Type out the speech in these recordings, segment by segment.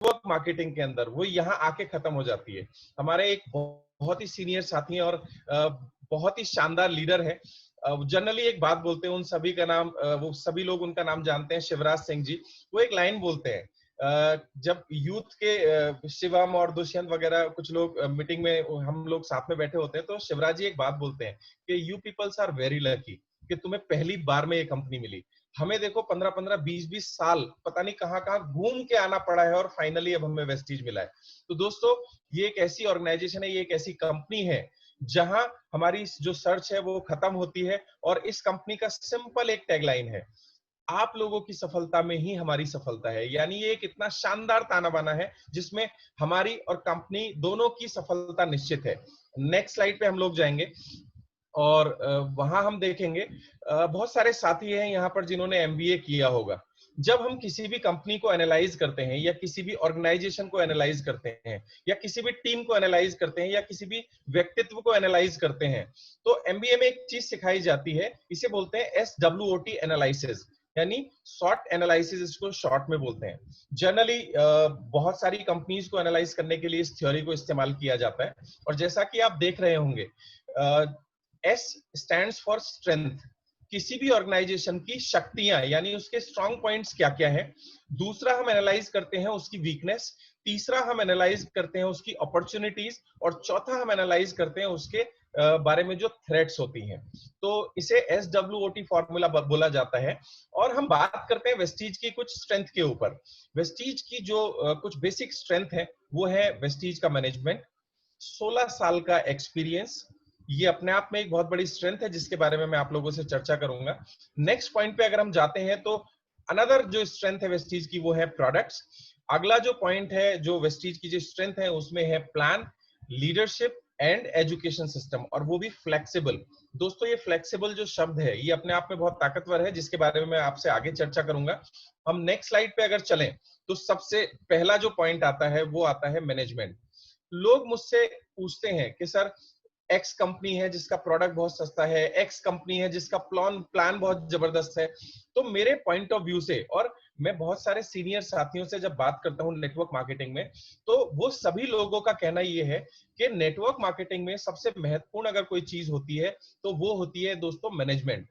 Network marketing के अंदर वो यहाँ आके खत्म हो जाती है। हमारे एक बहुत ही सीनियर साथी हैं और बहुत ही शानदार लीडर है। जनरली एक बात बोलते हैं, उन सभी का नाम वो सभी लोग उनका नाम जानते हैं, शिवराज सिंह जी। वो एक लाइन बोलते हैं, जब यूथ के शिवम और दुष्यंत वगैरह कुछ लोग मीटिंग में हम लोग साथ में बैठे होते हैं, तो शिवराज जी एक बात बोलते हैं कि you peoples are very lucky कि तुम्हें पहली बार में ये कंपनी मिली। हमें देखो 15-15, 20-20 साल पता नहीं कहां कहां घूम के आना पड़ा है और फाइनली अब हमें वेस्टीज मिला है। तो दोस्तों, ये एक ऐसी ऑर्गेनाइजेशन है, ये एक ऐसी कंपनी है जहां हमारी जो सर्च है वो खत्म होती है। और इस कंपनी का सिंपल एक टैगलाइन है, आप लोगों की सफलता में ही हमारी सफलता है। यानी ये एक इतना शानदार ताना बाना है जिसमें हमारी और कंपनी दोनों की सफलता निश्चित है। नेक्स्ट स्लाइड पे हम लोग जाएंगे और वहां हम देखेंगे बहुत सारे साथी हैं यहाँ पर जिन्होंने एमबीए किया होगा। जब हम किसी भी कंपनी को एनालाइज करते हैं या किसी भी ऑर्गेनाइजेशन को एनालाइज करते हैं या किसी भी टीम को एनालाइज करते हैं या किसी भी व्यक्तित्व को एनालाइज करते हैं, तो एमबीए में एक चीज सिखाई जाती है, इसे बोलते हैं SWOT एनालिसिस, यानी शॉर्ट एनालिसिस, इसको शॉर्ट में बोलते हैं। जनरली बहुत सारी कंपनीज को एनालाइज करने के लिए इस थ्योरी को इस्तेमाल किया जाता है। और जैसा कि आप देख रहे होंगे, S स्टैंड्स फॉर स्ट्रेंथ, किसी भी ऑर्गेनाइजेशन की शक्तियां यानी उसके स्ट्रॉन्ग पॉइंट्स क्या क्या है। दूसरा, हम एनालाइज करते हैं उसकी वीकनेस। तीसरा, हम एनालाइज करते हैं उसकी अपॉर्चुनिटीज। और चौथा, हम एनालाइज करते हैं उसके बारे में जो थ्रेट्स होती हैं। तो इसे SWOT फॉर्मूला बोला जाता है। और हम बात करते हैं वेस्टीज की कुछ स्ट्रेंथ के ऊपर। वेस्टीज की जो कुछ बेसिक स्ट्रेंथ है वो है वेस्टीज का मैनेजमेंट, 16 साल का एक्सपीरियंस। ये अपने आप में एक बहुत बड़ी स्ट्रेंथ है जिसके बारे में मैं आप लोगों से चर्चा करूंगा। नेक्स्ट पॉइंट पे अगर हम जाते हैं तो अनदर जो स्ट्रेंथ है वेस्टीज की वो है प्रोडक्ट्स। अगला जो पॉइंट है जो वेस्टीज की जो स्ट्रेंथ है उसमें है plan, leadership and education system, और वो भी फ्लेक्सिबल। दोस्तों, ये फ्लेक्सिबल जो शब्द है ये अपने आप में बहुत ताकतवर है जिसके बारे में मैं आपसे आगे चर्चा करूंगा। हम नेक्स्ट स्लाइड पे अगर चलें तो सबसे पहला जो पॉइंट आता है वो आता है मैनेजमेंट। लोग मुझसे पूछते हैं कि सर, एक्स कंपनी है जिसका प्रोडक्ट बहुत सस्ता है, एक्स कंपनी है जिसका प्लान बहुत जबरदस्त है। तो मेरे पॉइंट ऑफ व्यू से, और मैं बहुत सारे सीनियर साथियों से जब बात करता हूं नेटवर्क मार्केटिंग में, तो वो सभी लोगों का कहना ये है कि नेटवर्क मार्केटिंग में सबसे महत्वपूर्ण अगर कोई चीज होती है तो वो होती है दोस्तों मैनेजमेंट।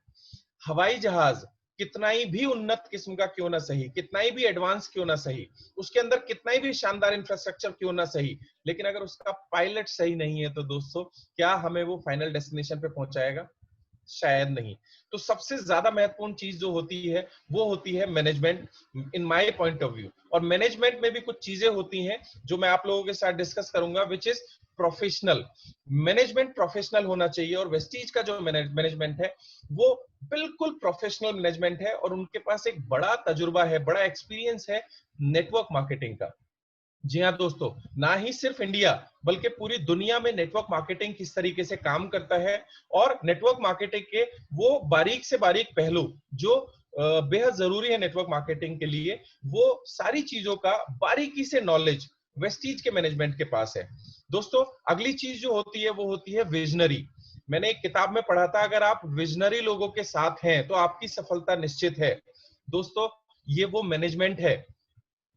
हवाई जहाज कितना ही भी उन्नत किस्म का क्यों ना सही, कितना ही भी एडवांस क्यों ना सही, उसके अंदर कितना ही भी शानदार इंफ्रास्ट्रक्चर क्यों ना सही, लेकिन अगर उसका पायलट सही नहीं है तो दोस्तों, क्या हमें वो फाइनल डेस्टिनेशन पे पहुंचाएगा? शायद नहीं। तो सबसे ज्यादा महत्वपूर्ण चीज जो होती है वो होती है management, in my point of view. और मैनेजमेंट में भी कुछ चीजें होती हैं जो मैं आप लोगों के साथ डिस्कस करूंगा, which is professional management. Professional होना चाहिए, और वेस्टीज का जो मैनेजमेंट है वो बिल्कुल प्रोफेशनल मैनेजमेंट है, और उनके पास एक बड़ा तजुर्बा है, बड़ा एक्सपीरियंस है नेटवर्क मार्केटिंग का। जी हाँ दोस्तों, ना ही सिर्फ इंडिया बल्कि पूरी दुनिया में नेटवर्क मार्केटिंग किस तरीके से काम करता है, और नेटवर्क मार्केटिंग के वो बारीक से बारीक पहलू जो बेहद जरूरी है नेटवर्क मार्केटिंग के लिए, वो सारी चीजों का बारीकी से नॉलेज वेस्टीज के मैनेजमेंट के पास है। दोस्तों, अगली चीज जो होती है वो होती है विजनरी। मैंने एक किताब में पढ़ा था, अगर आप विजनरी लोगों के साथ हैं तो आपकी सफलता निश्चित है। दोस्तों, ये वो मैनेजमेंट है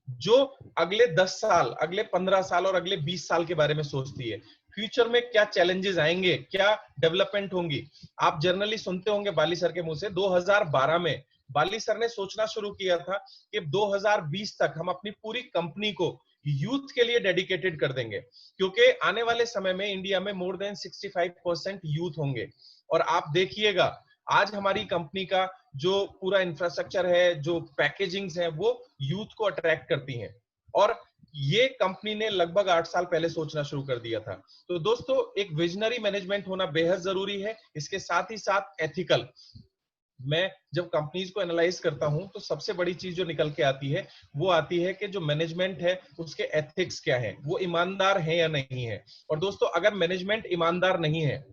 जो अगले 10 साल, अगले 15 साल और अगले 20 साल के बारे में सोचती है। फ्यूचर में क्या चैलेंजेस आएंगे, क्या डेवलपमेंट होंगी। आप जनरली सुनते होंगे बाली सर के मुंह से, 2012 में बाली सर ने सोचना शुरू किया था कि 2020 तक हम अपनी पूरी कंपनी को यूथ के लिए डेडिकेटेड कर देंगे, क्योंकि आने वाले समय में इंडिया में मोर देन 65% यूथ होंगे। और आप देखिएगा, आज हमारी कंपनी का जो पूरा इंफ्रास्ट्रक्चर है, जो पैकेजिंग्स है, वो यूथ को अट्रैक्ट करती हैं। और ये कंपनी ने लगभग 8 साल पहले सोचना शुरू कर दिया था। तो दोस्तों, एक विजनरी मैनेजमेंट होना बेहद जरूरी है, इसके साथ ही साथ एथिकल। मैं जब कंपनीज को एनालाइज करता हूं तो सबसे बड़ी चीज जो निकल के आती है वो आती है कि जो मैनेजमेंट है उसके एथिक्स क्या है, वो ईमानदार है या नहीं है। और दोस्तों, अगर मैनेजमेंट ईमानदार नहीं है,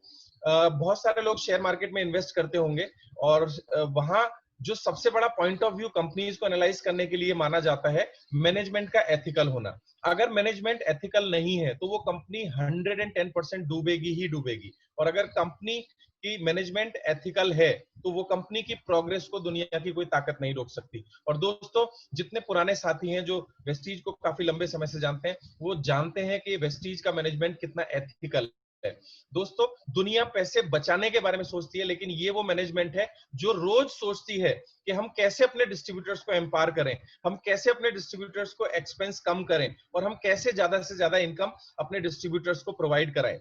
बहुत सारे लोग शेयर मार्केट में इन्वेस्ट करते होंगे और वहां जो सबसे बड़ा पॉइंट ऑफ व्यू कंपनीज को एनालाइज करने के लिए माना जाता है मैनेजमेंट का एथिकल होना। अगर मैनेजमेंट एथिकल नहीं है तो वो कंपनी 110% डूबेगी ही डूबेगी। और अगर कंपनी की मैनेजमेंट एथिकल है तो वो कंपनी की प्रोग्रेस को दुनिया की कोई ताकत नहीं रोक सकती। और दोस्तों, जितने पुराने साथी हैं जो वेस्टीज को काफी लंबे समय से जानते हैं, वो जानते हैं कि वेस्टीज का मैनेजमेंट कितना एथिकल है। दोस्तों, दुनिया पैसे बचाने के बारे में सोचती है, लेकिन ये वो मैनेजमेंट है जो रोज सोचती है कि हम कैसे अपने डिस्ट्रीब्यूटर्स को एम्पावर करें, हम कैसे अपने डिस्ट्रीब्यूटर्स को एक्सपेंस कम करें, और हम कैसे ज्यादा से ज्यादा इनकम अपने डिस्ट्रीब्यूटर्स को प्रोवाइड कराएं।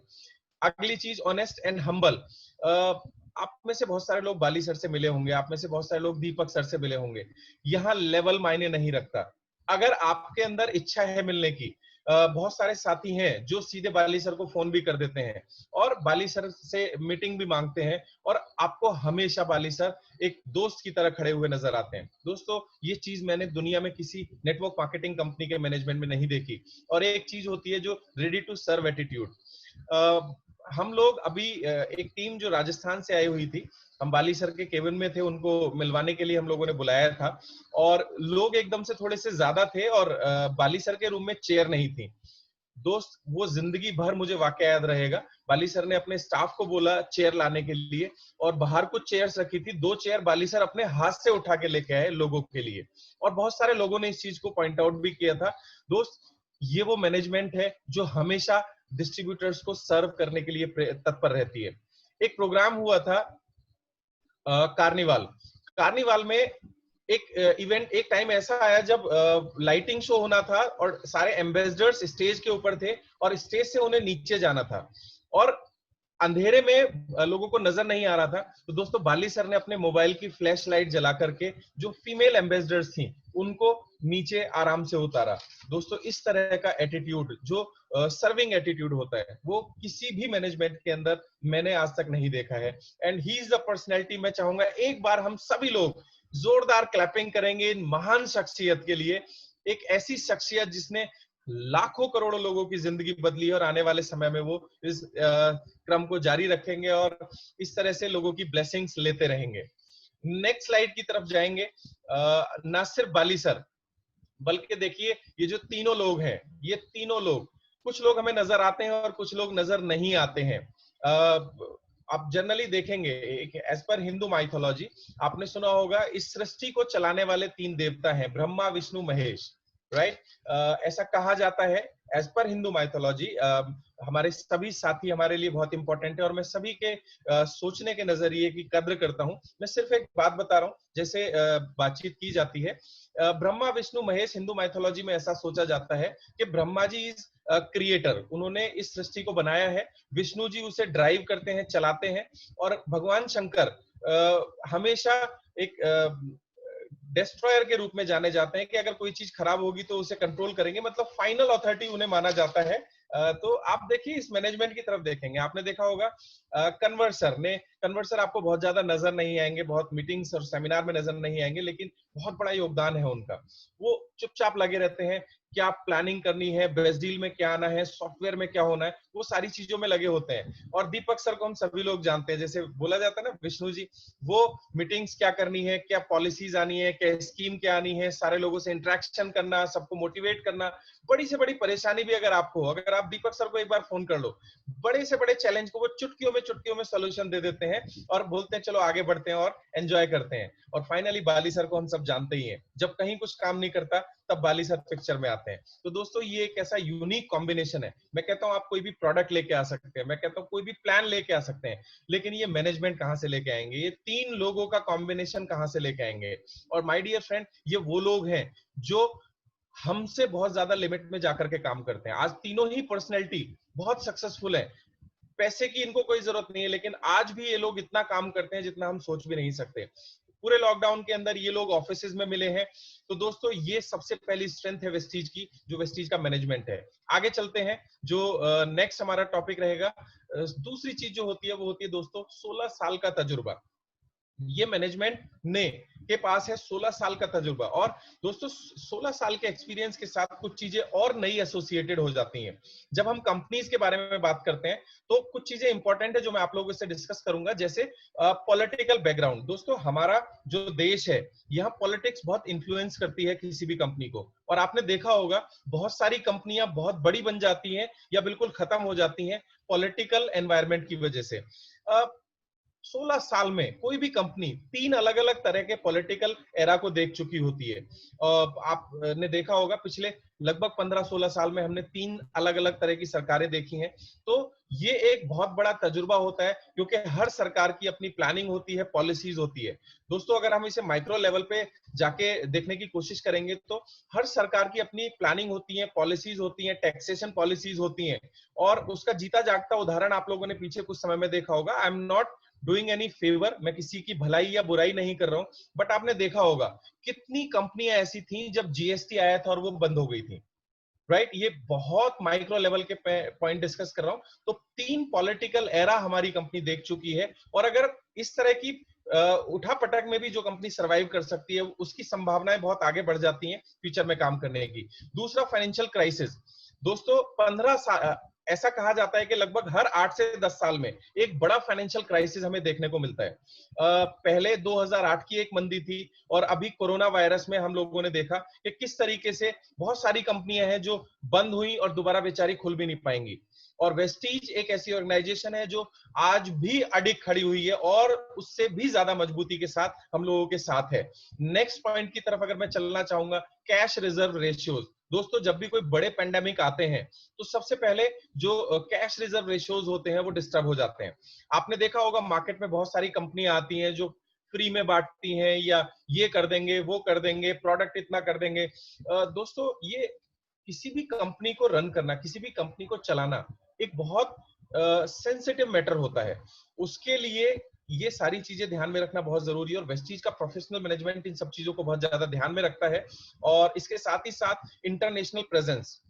अगली चीज, ऑनेस्ट एंड हम्बल। आप में से बहुत सारे लोग बाली सर से मिले होंगे, आप में से बहुत सारे लोग दीपक सर से मिले होंगे। यहाँ लेवल मायने नहीं रखता। अगर आपके अंदर इच्छा है मिलने की, बहुत सारे साथी हैं जो सीधे बाली सर को फोन भी कर देते हैं और बाली सर से मीटिंग भी मांगते हैं, और आपको हमेशा बाली सर एक दोस्त की तरह खड़े हुए नजर आते हैं। दोस्तों, ये चीज मैंने दुनिया में किसी नेटवर्क मार्केटिंग कंपनी के मैनेजमेंट में नहीं देखी। और एक चीज होती है जो रेडी टू सर्व एटीट्यूड। हम लोग अभी एक टीम जो राजस्थान से आई हुई थी, हम बाली सर के केबिन में थे, उनको मिलवाने के लिए हम लोगों ने बुलाया था, और लोग एकदम से थोड़े से ज्यादा थे, और बाली सर के रूम में चेयर नहीं थी। दोस्त, वो जिंदगी भर मुझे वाकया याद रहेगा। बाली सर ने अपने स्टाफ को बोला चेयर लाने के लिए, और बाहर कुछ चेयर्स रखी थी, 2 चेयर बाली सर अपने हाथ से उठा के लेके आए लोगों के लिए। और बहुत सारे लोगों ने इस चीज को पॉइंट आउट भी किया था। दोस्त, ये वो मैनेजमेंट है जो हमेशा डिस्ट्रीब्यूटर्स को सर्व करने के लिए तत्पर रहती है। एक प्रोग्राम हुआ था कार्निवाल। कार्निवाल में एक इवेंट, एक टाइम ऐसा आया जब लाइटिंग शो होना था और सारे एम्बेसडर्स स्टेज के ऊपर थे और स्टेज से उन्हें नीचे जाना था, और अंधेरे में लोगों को नजर नहीं आ रहा था। तो दोस्तों, बाली सर ने अपने मोबाइल की फ्लैश लाइट जला करके जो फीमेल एम्बेसडर्स थी उनको नीचे आराम से उतारा। दोस्तों, इस तरह का एटीट्यूड जो सर्विंग एटीट्यूड होता है, वो किसी भी मैनेजमेंट के अंदर मैंने आज तक नहीं देखा है। And he is the personality. मैं चाहूंगा एक बार हम सभी लोग जोरदार क्लैपिंग करेंगे इन महान शख्सियत के लिए। एक ऐसी शख्सियत जिसने लाखों करोड़ों लोगों की जिंदगी बदली है, और आने वाले समय में वो इस क्रम को जारी रखेंगे और इस तरह से लोगों की ब्लेसिंग्स लेते रहेंगे। नेक्स्ट स्लाइड की तरफ जाएंगे। ना सिर्फ बाली सर, बल्कि देखिए ये जो तीनों लोग हैं, ये तीनों लोग, कुछ लोग हमें नजर आते हैं और कुछ लोग नजर नहीं आते हैं। आप जनरली देखेंगे, एज पर हिंदू माइथोलॉजी, आपने सुना होगा इस सृष्टि को चलाने वाले 3 देवता हैं, ब्रह्मा विष्णु महेश, राइट। ऐसा कहा जाता है एज पर हिंदू माइथोलॉजी। हमारे सभी साथी हमारे लिए बहुत इंपॉर्टेंट है, और मैं सभी के सोचने के नजरिए की कद्र करता हूं। मैं सिर्फ एक बात बता रहा हूं, जैसे बातचीत की जाती है, ब्रह्मा विष्णु महेश हिंदू माइथोलॉजी में ऐसा सोचा जाता है कि ब्रह्मा जी इज क्रिएटर, उन्होंने इस सृष्टि को बनाया है, विष्णु जी उसे ड्राइव करते हैं, चलाते हैं, और भगवान शंकर हमेशा एक डिस्ट्रॉयर के रूप में जाने जाते हैं कि अगर कोई चीज खराब होगी तो उसे कंट्रोल करेंगे, मतलब फाइनल अथॉरिटी उन्हें माना जाता है। तो आप देखिए इस मैनेजमेंट की तरफ देखेंगे, आपने देखा होगा कन्वर्सर आपको बहुत ज्यादा नजर नहीं आएंगे, बहुत मीटिंग्स और सेमिनार में नजर नहीं आएंगे, लेकिन बहुत बड़ा योगदान है उनका। वो चुपचाप लगे रहते हैं, क्या प्लानिंग करनी है, बेस्ट डील में क्या आना है, सॉफ्टवेयर में क्या होना है, वो सारी चीजों में लगे होते हैं। और दीपक सर को हम सभी लोग जानते हैं, जैसे बोला जाता है ना, विष्णु जी, वो मीटिंग्स क्या करनी है, क्या पॉलिसीज आनी है, क्या स्कीम क्या आनी है, सारे लोगों से इंटरेक्शन करना, सबको मोटिवेट करना। बड़ी से बड़ी परेशानी भी अगर आपको हो, अगर आप दीपक सर को एक बार फोन कर लो, बड़े से बड़े चैलेंज को वो चुटकियों में सोल्यूशन दे देते हैं और बोलते हैं चलो आगे बढ़ते हैं और एंजॉय करते हैं। और फाइनली बाली सर को हम सब जानते ही हैं, जब कहीं कुछ काम नहीं करता तब बाली सर पिक्चर में आते हैं। तो दोस्तों, ये एक ऐसा यूनिक कॉम्बिनेशन है। मैं कहता हूं आप कोई भी प्रोडक्ट लेके आ सकते हैं, मैं कहता हूं कोई भी प्लान लेके आ सकते हैं, लेकिन ये मैनेजमेंट कहां से लेके आएंगे, ये 3 लोगों का कॉम्बिनेशन कहां से लेके आएंगे। और माय डियर फ्रेंड, ये वो लोग हैं जो हमसे बहुत ज्यादा लिमिट में जाकर के काम करते हैं। आज तीनों ही पर्सनैलिटी बहुत सक्सेसफुल है, पैसे की इनको कोई जरूरत नहीं है, लेकिन आज भी ये लोग इतना काम करते हैं जितना हम सोच भी नहीं सकते। पूरे लॉकडाउन के अंदर ये लोग ऑफिसेज में मिले हैं। तो दोस्तों, ये सबसे पहली स्ट्रेंथ है वेस्टीज की, जो वेस्टीज का मैनेजमेंट है। आगे चलते हैं, जो नेक्स्ट हमारा टॉपिक रहेगा। दूसरी चीज जो होती है वो होती है दोस्तों 16 साल का तजुर्बा। ये मैनेजमेंट ने के पास है 16 साल का तजुर्बा। और दोस्तों 16 साल के एक्सपीरियंस के साथ कुछ चीजें और नई एसोसिएटेड हो जाती हैं। जब हम कंपनीज के बारे में बात करते हैं तो कुछ चीजें इंपॉर्टेंट है जो मैं आप लोगों से डिस्कस करूंगा, जैसे पॉलिटिकल बैकग्राउंड। दोस्तों हमारा जो देश है, यहाँ पॉलिटिक्स बहुत इंफ्लुएंस करती है किसी भी कंपनी को, और आपने देखा होगा बहुत सारी कंपनियां बहुत बड़ी बन जाती हैं या बिल्कुल खत्म हो जाती हैं पॉलिटिकल एनवायरनमेंट की वजह से। 16 साल में कोई भी कंपनी 3 अलग अलग तरह के पॉलिटिकल एरा को देख चुकी होती है। आपने देखा होगा पिछले लगभग 15-16 साल में हमने 3 अलग अलग तरह की सरकारें देखी हैं। तो ये एक बहुत बड़ा तजुर्बा होता है, क्योंकि हर सरकार की अपनी प्लानिंग होती है, पॉलिसीज होती है। दोस्तों अगर हम इसे माइक्रो लेवल पे जाके देखने की कोशिश करेंगे तो हर सरकार की अपनी प्लानिंग होती है, पॉलिसीज होती हैं, टैक्सेशन पॉलिसीज होती हैं। और उसका जीता जागता उदाहरण आप लोगों ने पीछे कुछ समय में देखा होगा। I am not doing any favour, मैं किसी की भलाई या बुराई नहीं कर रहा हूं, बट आपने देखा होगा कितनी कंपनियां ऐसी थी जब जीएसटी आया था और वो बंद हो गई थी, राइट? ये बहुत माइक्रो लेवल के पॉइंट डिस्कस कर रहा हूं। तो 3 पॉलिटिकल एरा हमारी कंपनी देख चुकी है, और अगर इस तरह की उठा पटक में भी जो कंपनी सरवाइव कर सकती है, उसकी संभावनाएं बहुत आगे बढ़ जाती हैं फ्यूचर में काम करने की। दूसरा, फाइनेंशियल क्राइसिस। दोस्तों 15 साल, ऐसा कहा जाता है कि लगभग हर 8 से 10 साल में एक बड़ा फाइनेंशियल क्राइसिस हमें देखने को मिलता है। पहले 2008 की एक मंदी थी, और अभी कोरोना वायरस में हम लोगों ने देखा कि किस तरीके से बहुत सारी कंपनियां हैं जो बंद हुई और दोबारा बेचारी खुल भी नहीं पाएंगी। और वेस्टीज एक ऐसी ऑर्गेनाइजेशन है जो आज भी अडिग खड़ी हुई है और उससे भी ज्यादा मजबूती के साथ हम लोगों के साथ है। नेक्स्ट पॉइंट की तरफ अगर मैं चलना चाहूंगा, कैश रिजर्व रेशियोज। दोस्तों जब भी कोई बड़े पेंडेमिक आते हैं तो सबसे पहले जो कैश रिजर्व रेशियोज होते हैं वो डिस्टर्ब हो जाते हैं। आपने देखा होगा मार्केट में बहुत सारी कंपनियां आती हैं जो फ्री में बांटती हैं, या ये कर देंगे, वो कर देंगे, प्रोडक्ट इतना कर देंगे। दोस्तों ये किसी भी कंपनी को रन करना, किसी भी कंपनी को चलाना एक बहुत सेंसिटिव मैटर होता है। उसके लिए ये सारी चीजें ध्यान में रखना बहुत जरूरी है, और वेस्टीज का प्रोफेशनल मैनेजमेंट इन सब चीजों को बहुत ज्यादा ध्यान में रखता है। और इसके साथ ही साथ इंटरनेशनल प्रेजेंस।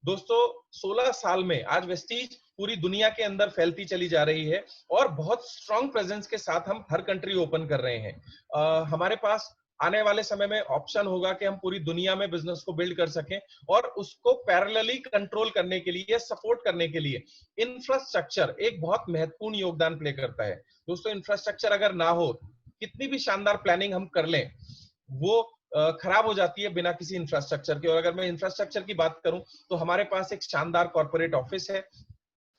दोस्तों 16 साल में आज वेस्टीज पूरी दुनिया के अंदर फैलती चली जा रही है, और बहुत स्ट्रॉन्ग प्रेजेंस के साथ हम हर कंट्री ओपन कर रहे हैं। हमारे पास आने वाले समय में ऑप्शन होगा कि हम पूरी दुनिया में बिजनेस को बिल्ड कर सकें, और उसको पैरेलली कंट्रोल करने के लिए, सपोर्ट करने के लिए इंफ्रास्ट्रक्चर एक बहुत महत्वपूर्ण योगदान प्ले करता है। दोस्तों इंफ्रास्ट्रक्चर अगर ना हो, कितनी भी शानदार प्लानिंग हम कर लें, वो खराब हो जाती है बिना किसी इंफ्रास्ट्रक्चर के। और अगर मैं इंफ्रास्ट्रक्चर की बात करूं तो हमारे पास एक शानदार कॉर्पोरेट ऑफिस है।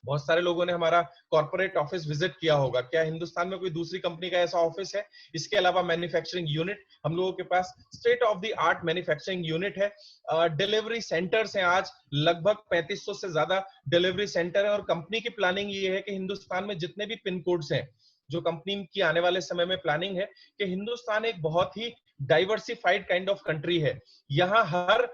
बहुत सारे लोगों ने हमारा कॉर्पोरेट ऑफिस विजिट किया होगा। क्या हिंदुस्तान में कोई दूसरी कंपनी का ऐसा ऑफिस है? इसके अलावा मैन्युफैक्चरिंग यूनिट, हम लोगों के पास state of the art manufacturing unit है। डिलीवरी सेंटर्स हैं, आज लगभग 3500 से ज्यादा डिलीवरी सेंटर है। और कंपनी की प्लानिंग ये है कि हिंदुस्तान में जितने भी पिन कोड्स हैं, जो कंपनी की आने वाले समय में प्लानिंग है कि हिंदुस्तान एक बहुत ही डाइवर्सिफाइड काइंड ऑफ कंट्री है। यहाँ हर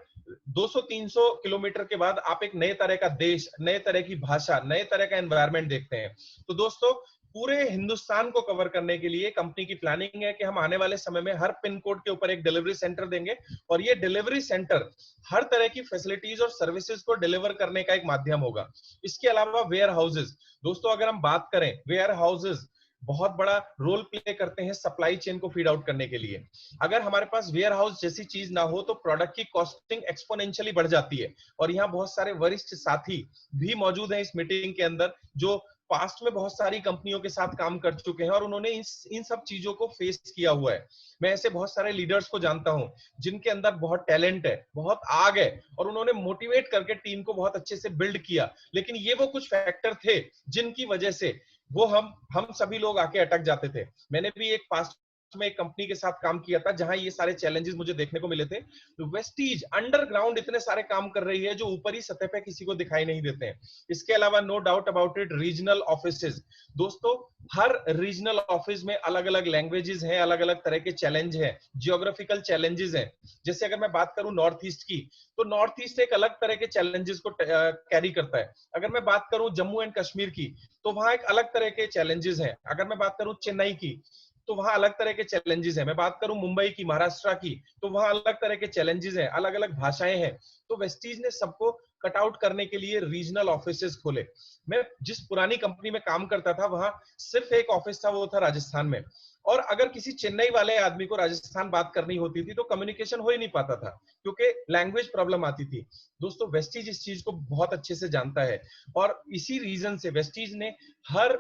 200-300 किलोमीटर के बाद आप एक नए तरह का देश, नए तरह की भाषा, नए तरह का एनवायरनमेंट देखते हैं। तो दोस्तों पूरे हिंदुस्तान को कवर करने के लिए कंपनी की प्लानिंग है कि हम आने वाले समय में हर पिन कोड के ऊपर एक डिलीवरी सेंटर देंगे, और ये डिलीवरी सेंटर हर तरह की फैसिलिटीज और सर्विसेज को डिलीवर करने का एक माध्यम होगा। इसके अलावा वेयर हाउसेज। दोस्तों अगर हम बात करें, वेयर हाउसेज बहुत बड़ा रोल प्ले करते हैं सप्लाई चेन को फीड आउट करने के लिए। अगर हमारे पास वेयर हाउस जैसी चीज ना हो तो प्रोडक्ट की कॉस्टिंग एक्सपोनेंशियली बढ़ जाती है। और यहाँ बहुत सारे वरिष्ठ साथी भी मौजूद हैं इस मीटिंग के अंदर, जो पास्ट में बहुत सारी कंपनियों के साथ काम कर चुके हैं और उन्होंने इन सब चीजों को फेस किया हुआ है। मैं ऐसे बहुत सारे लीडर्स को जानता हूं जिनके अंदर बहुत टैलेंट है, बहुत आग है, और उन्होंने मोटिवेट करके टीम को बहुत अच्छे से बिल्ड किया। लेकिन ये वो कुछ फैक्टर थे जिनकी वजह से वो हम सभी लोग आके अटक जाते थे। मैंने भी एक पास्ट में एक कंपनी के साथ काम किया था जहां ये सारे चैलेंजेस मुझे देखने को मिले थे। तो वेस्टीज अंडरग्राउंड इतने सारे काम कर रही है जो ऊपरी सतह पे किसी को दिखाई नहीं देते हैं। इसके अलावा no doubt about it, regional offices. दोस्तों हर रीजनल ऑफिस में अलग अलग लैंग्वेजेस हैं, अलग अलग तरह के चैलेंज हैं, जियोग्राफिकल चैलेंजेस हैं। जैसे अगर मैं बात करूं नॉर्थ ईस्ट की, तो नॉर्थ ईस्ट एक अलग तरह के चैलेंजेस को कैरी करता है। अगर मैं बात करूं जम्मू एंड कश्मीर की, तो वहां एक अलग तरह के चैलेंजेस हैं। अगर मैं बात करूं चेन्नई की, तो वहां अलग तरह के चैलेंजेस हैं। मैं बात करूं मुंबई की, महाराष्ट्र की, तो वहां अलग तरह के चैलेंजेस हैं, अलग अलग भाषाएं हैं। तो वेस्टीज ने सबको कट आउट करने के लिए रीजनल ऑफिसेस खोले। मैं जिस पुरानी कंपनी में काम करता था वहां सिर्फ एक ऑफिस था, वो था राजस्थान में। और अगर किसी चेन्नई वाले आदमी को राजस्थान बात करनी होती थी तो कम्युनिकेशन हो ही नहीं पाता था, क्योंकि लैंग्वेज प्रॉब्लम आती थी। दोस्तों वेस्टीज इस चीज को बहुत अच्छे से जानता है, और इसी रीजन से वेस्टीज ने हर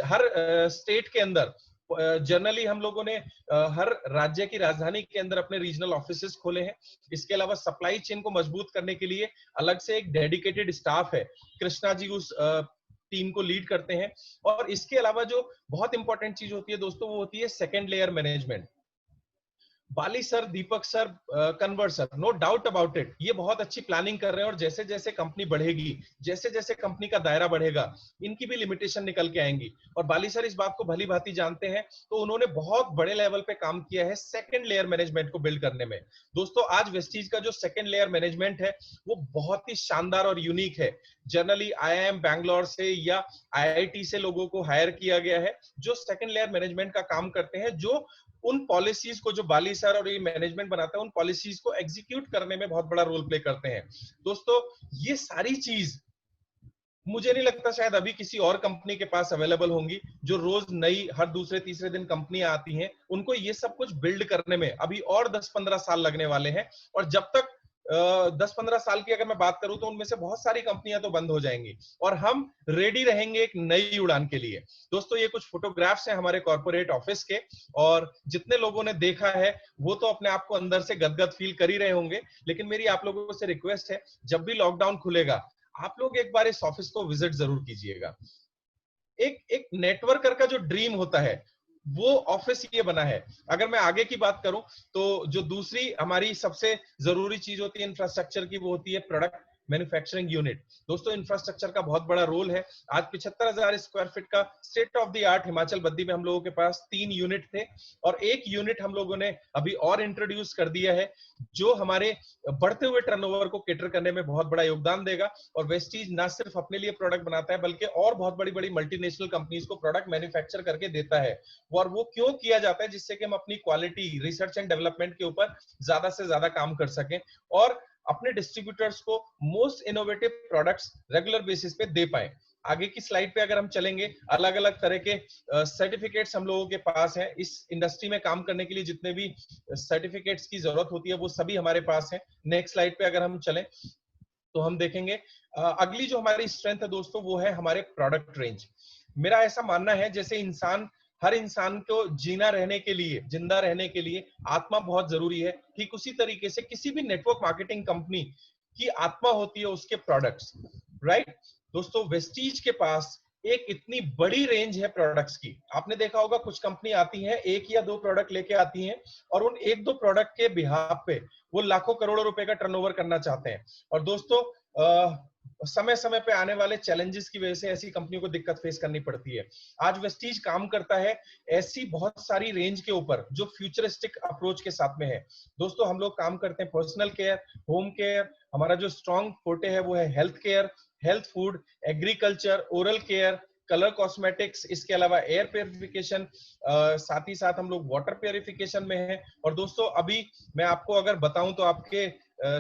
हर स्टेट के अंदर, जनरली हम लोगों ने हर राज्य की राजधानी के अंदर अपने रीजनल ऑफिसेस खोले हैं। इसके अलावा सप्लाई चेन को मजबूत करने के लिए अलग से एक डेडिकेटेड स्टाफ है। कृष्णा जी उस टीम को लीड करते हैं। और इसके अलावा जो बहुत इंपॉर्टेंट चीज होती है दोस्तों, वो होती है second layer management. Bali sir, Deepak sir, Kanwar sir, no doubt about it, ये बहुत अच्छी प्लानिंग कर रहे हैं। और जैसे जैसे कंपनी बढ़ेगी, जैसे जैसे कंपनी का दायरा बढ़ेगा, इनकी भी लिमिटेशन निकल के आएंगी। और बाली सर इस बात को भली भांति जानते हैं, तो उन्होंने बहुत बड़े लेवल पे काम किया है सेकंड लेयर मैनेजमेंट को बिल्ड करने में। दोस्तों आज वेस्टीज का जो सेकंड लेयर मैनेजमेंट है वो बहुत ही शानदार और यूनिक है। जनरली आईआईएम बैंगलोर से या आईआईटी से लोगों को हायर किया गया है जो सेकंड लेयर मैनेजमेंट का काम करते हैं, जो उन पॉलिसीज को, जो बाली सर और ये मैनेजमेंट बनाता है, उन पॉलिसीज को एग्जीक्यूट करने में बहुत बड़ा रोल प्ले करते हैं। दोस्तों ये सारी चीज मुझे नहीं लगता शायद अभी किसी और कंपनी के पास अवेलेबल होंगी, जो रोज नई हर दूसरे तीसरे दिन कंपनियां आती हैं, उनको ये सब कुछ बिल्ड करने में अभी और 10-15 साल लगने वाले हैं। और जब तक 10-15 साल की अगर मैं बात करूं तो उनमें से बहुत सारी कंपनियां तो बंद हो जाएंगी और हम रेडी रहेंगे एक नई उड़ान के लिए। दोस्तों ये कुछ फोटोग्राफ्स हैं हमारे कॉर्पोरेट ऑफिस के, और जितने लोगों ने देखा है वो तो अपने आप को अंदर से गदगद फील कर ही रहे होंगे। लेकिन मेरी आप लोगों से रिक्वेस्ट है, जब भी लॉकडाउन खुलेगा आप लोग एक बार इस ऑफिस को विजिट जरूर कीजिएगा। एक एक नेटवर्कर का जो ड्रीम होता है वो ऑफिस ये बना है। अगर मैं आगे की बात करूं तो जो दूसरी हमारी सबसे जरूरी चीज होती है इंफ्रास्ट्रक्चर की, वो होती है प्रोडक्ट मैन्युफैक्चरिंग यूनिट। दोस्तों इंफ्रास्ट्रक्चर का बहुत बड़ा रोल है। आज 75,000 स्क्वायर फीट का state of the art Himachal Baddi में हम लोगों के पास 3 यूनिट थे, और एक यूनिट हम लोगों ने अभी और इंट्रोड्यूस कर दिया है, जो हमारे बढ़ते हुए टर्नओवर को केटर करने में बहुत बड़ा योगदान देगा। और वेस्टीज ना सिर्फ अपने लिए प्रोडक्ट बनाता है बल्कि और बहुत बड़ी बड़ी मल्टीनेशनल कंपनीज को प्रोडक्ट मैन्युफैक्चर करके देता है। और वो क्यों किया जाता है? जिससे कि हम अपनी क्वालिटी, रिसर्च एंड डेवलपमेंट के ऊपर ज्यादा से ज्यादा काम कर सकें और अपने डिस्ट्रीब्यूटर्स को most innovative products regular basis पे दे पाए। आगे की स्लाइड पे अगर हम चलेंगे, अलग अलग तरह के सर्टिफिकेट्स हम लोगों के पास हैं। इस इंडस्ट्री में काम करने के लिए जितने भी सर्टिफिकेट्स की जरूरत होती है वो सभी हमारे पास हैं। नेक्स्ट स्लाइड पे अगर हम चलें तो हम देखेंगे अगली जो हमारी स्ट्रेंथ है दोस्तों, वो है हमारे प्रोडक्ट रेंज। मेरा ऐसा मानना है जैसे हर इंसान को जीना रहने के लिए, जिंदा रहने के लिए आत्मा बहुत जरूरी है, ठीक उसी तरीके से किसी भी नेटवर्क मार्केटिंग कंपनी की आत्मा होती है उसके प्रोडक्ट्स, राइट? दोस्तों वेस्टीज के पास एक इतनी बड़ी रेंज है प्रोडक्ट्स की। आपने देखा होगा कुछ कंपनी आती है, एक या दो प्रोडक्ट लेके आती हैं, और उन एक दो प्रोडक्ट के बिहाफ पे वो लाखों करोड़ों रुपए का टर्नओवर करना चाहते हैं। और दोस्तों समय समय पे आने वाले चैलेंजेस की वजह से ऐसी कंपनियों को दिक्कत फेस करनी पड़ती है। आज वेस्टीज काम करता है ऐसी बहुत सारी रेंज के ऊपर जो फ्यूचरिस्टिक अप्रोच के साथ में है। दोस्तों हम लोग काम करते हैं पर्सनल केयर, होम केयर, हमारा जो स्ट्रॉन्ग फोर्टे है वो है health care, health food, agriculture, oral care, colour cosmetics, इसके अलावा एयर प्योरिफिकेशन, साथ ही साथ हम लोग वाटर प्योरिफिकेशन में हैं। और दोस्तों अभी मैं आपको अगर बताऊं तो आपके